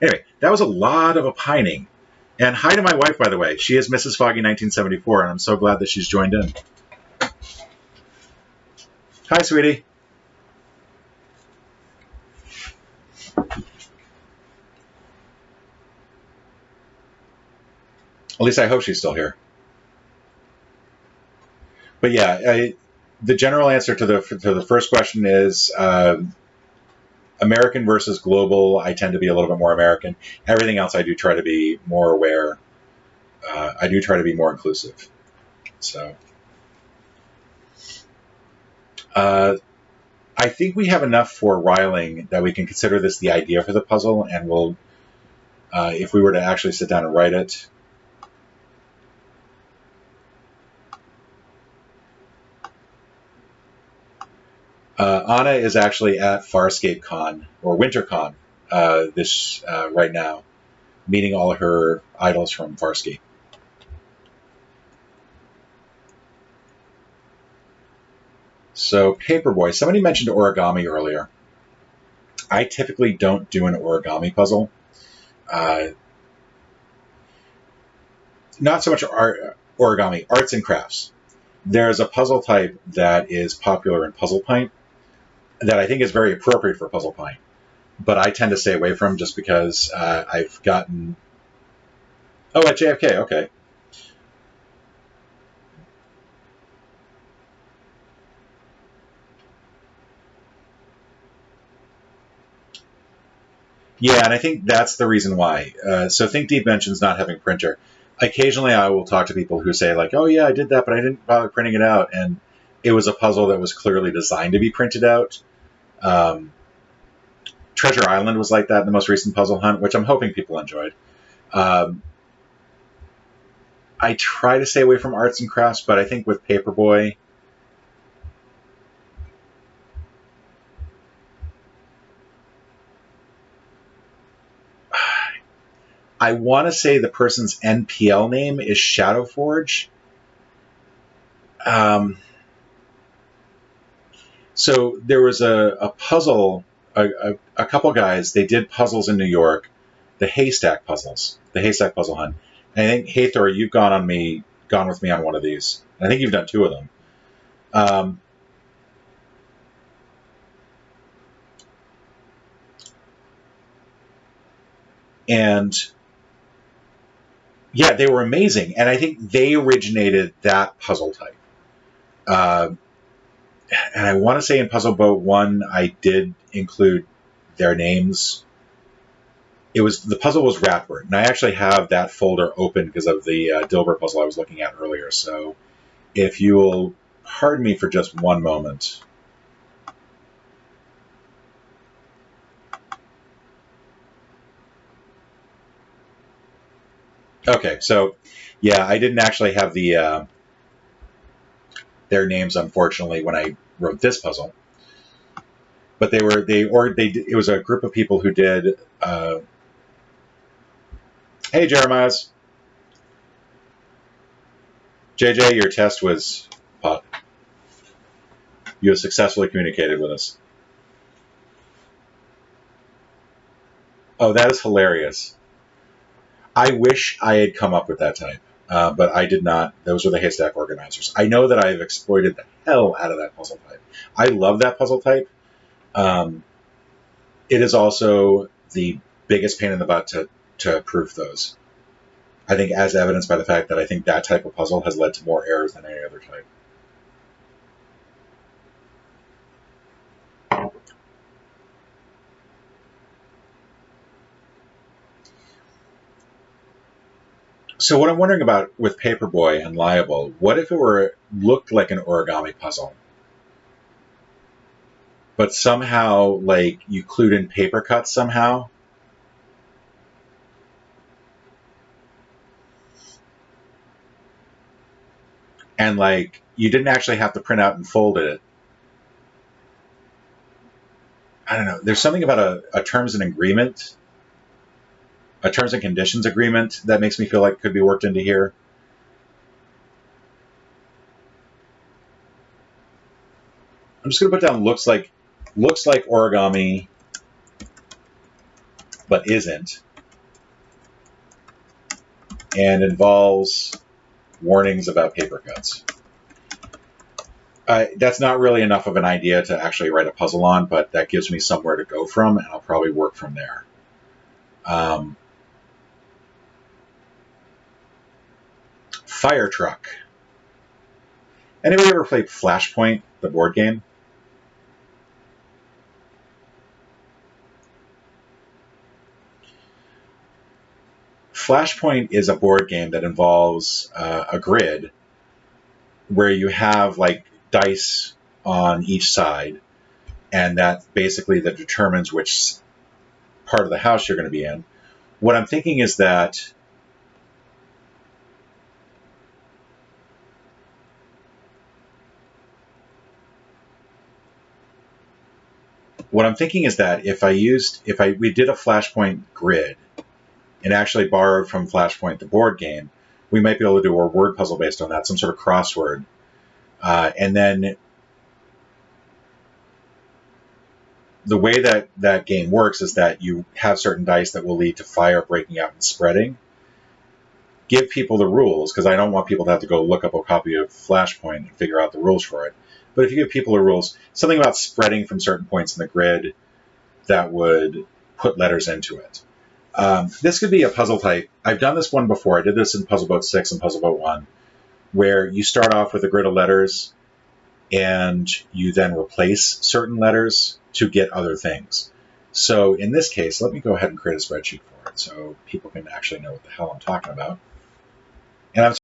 Anyway, that was a lot of opining. And hi to my wife, by the way. She is Mrs. Foggy 1974, and I'm so glad that she's joined in. Hi, sweetie. At least I hope she's still here. But yeah, the general answer to the first question is American versus global. I tend to be a little bit more American. Everything else, I do try to be more aware. I do try to be more inclusive. So I think we have enough for riling that we can consider this the idea for the puzzle, and we'll, if we were to actually sit down and write it. Anna is actually at Farscape Con, or WinterCon, right now, meeting all her idols from Farscape. So, Paperboy. Somebody mentioned origami earlier. I typically don't do an origami puzzle. Not so much origami, arts and crafts. There's a puzzle type that is popular in Puzzle Pint that I think is very appropriate for Puzzle Pint, but I tend to stay away from just because I've gotten... Oh, at JFK, okay. Yeah, and I think that's the reason why. So Think Deep mentions not having printer. Occasionally I will talk to people who say like, oh yeah, I did that, but I didn't bother printing it out. And it was a puzzle that was clearly designed to be printed out. Treasure Island was like that in the most recent puzzle hunt, which I'm hoping people enjoyed. I try to stay away from arts and crafts, but I think with Paperboy, I want to say the person's NPL name is Shadowforge. So there was a puzzle, a couple guys, they did puzzles in New York, the Haystack Puzzles, the Haystack Puzzle Hunt. And I think, Hathor, you've gone with me on one of these. I think you've done two of them. And yeah, they were amazing. And I think they originated that puzzle type. And I want to say in Puzzle Boat 1, I did include their names. The puzzle was Ratward, and I actually have that folder open because of the Dilbert puzzle I was looking at earlier. So if you will pardon me for just one moment. Okay, so Yeah, I didn't actually have their names, unfortunately, when I wrote this puzzle. But it was a group of people who did. Hey, Jeremiah's. JJ, your test was. You have successfully communicated with us. Oh, that is hilarious. I wish I had come up with that type, but I did not. Those were the haystack organizers. I know that I've exploited the hell out of that puzzle type. I love that puzzle type. It is also the biggest pain in the butt to proof those. I think, as evidenced by the fact that I think that type of puzzle has led to more errors than any other type. So what I'm wondering about with Paperboy and Liable, what if it looked like an origami puzzle, but somehow like you clued in paper cuts somehow? And like you didn't actually have to print out and fold it. I don't know. There's something about a terms and agreement, a terms and conditions agreement that makes me feel like could be worked into here. I'm just going to put down looks like origami, but isn't, and involves warnings about paper cuts. That's not really enough of an idea to actually write a puzzle on, but that gives me somewhere to go from, and I'll probably work from there. Fire truck. Anybody ever played Flashpoint, the board game? Flashpoint is a board game that involves a grid where you have like dice on each side, and that basically that determines which part of the house you're going to be in. What I'm thinking is that if we did a Flashpoint grid and actually borrowed from Flashpoint the board game, we might be able to do a word puzzle based on that, some sort of crossword, and then the way that game works is that you have certain dice that will lead to fire breaking out and spreading. Give people the rules, because I don't want people to have to go look up a copy of Flashpoint and figure out the rules for it. But if you give people the rules, something about spreading from certain points in the grid that would put letters into it. This could be a puzzle type. I've done this one before. I did this in Puzzle Boat 6 and Puzzle Boat 1, where you start off with a grid of letters and you then replace certain letters to get other things. So in this case, let me go ahead and create a spreadsheet for it so people can actually know what the hell I'm talking about. And I'm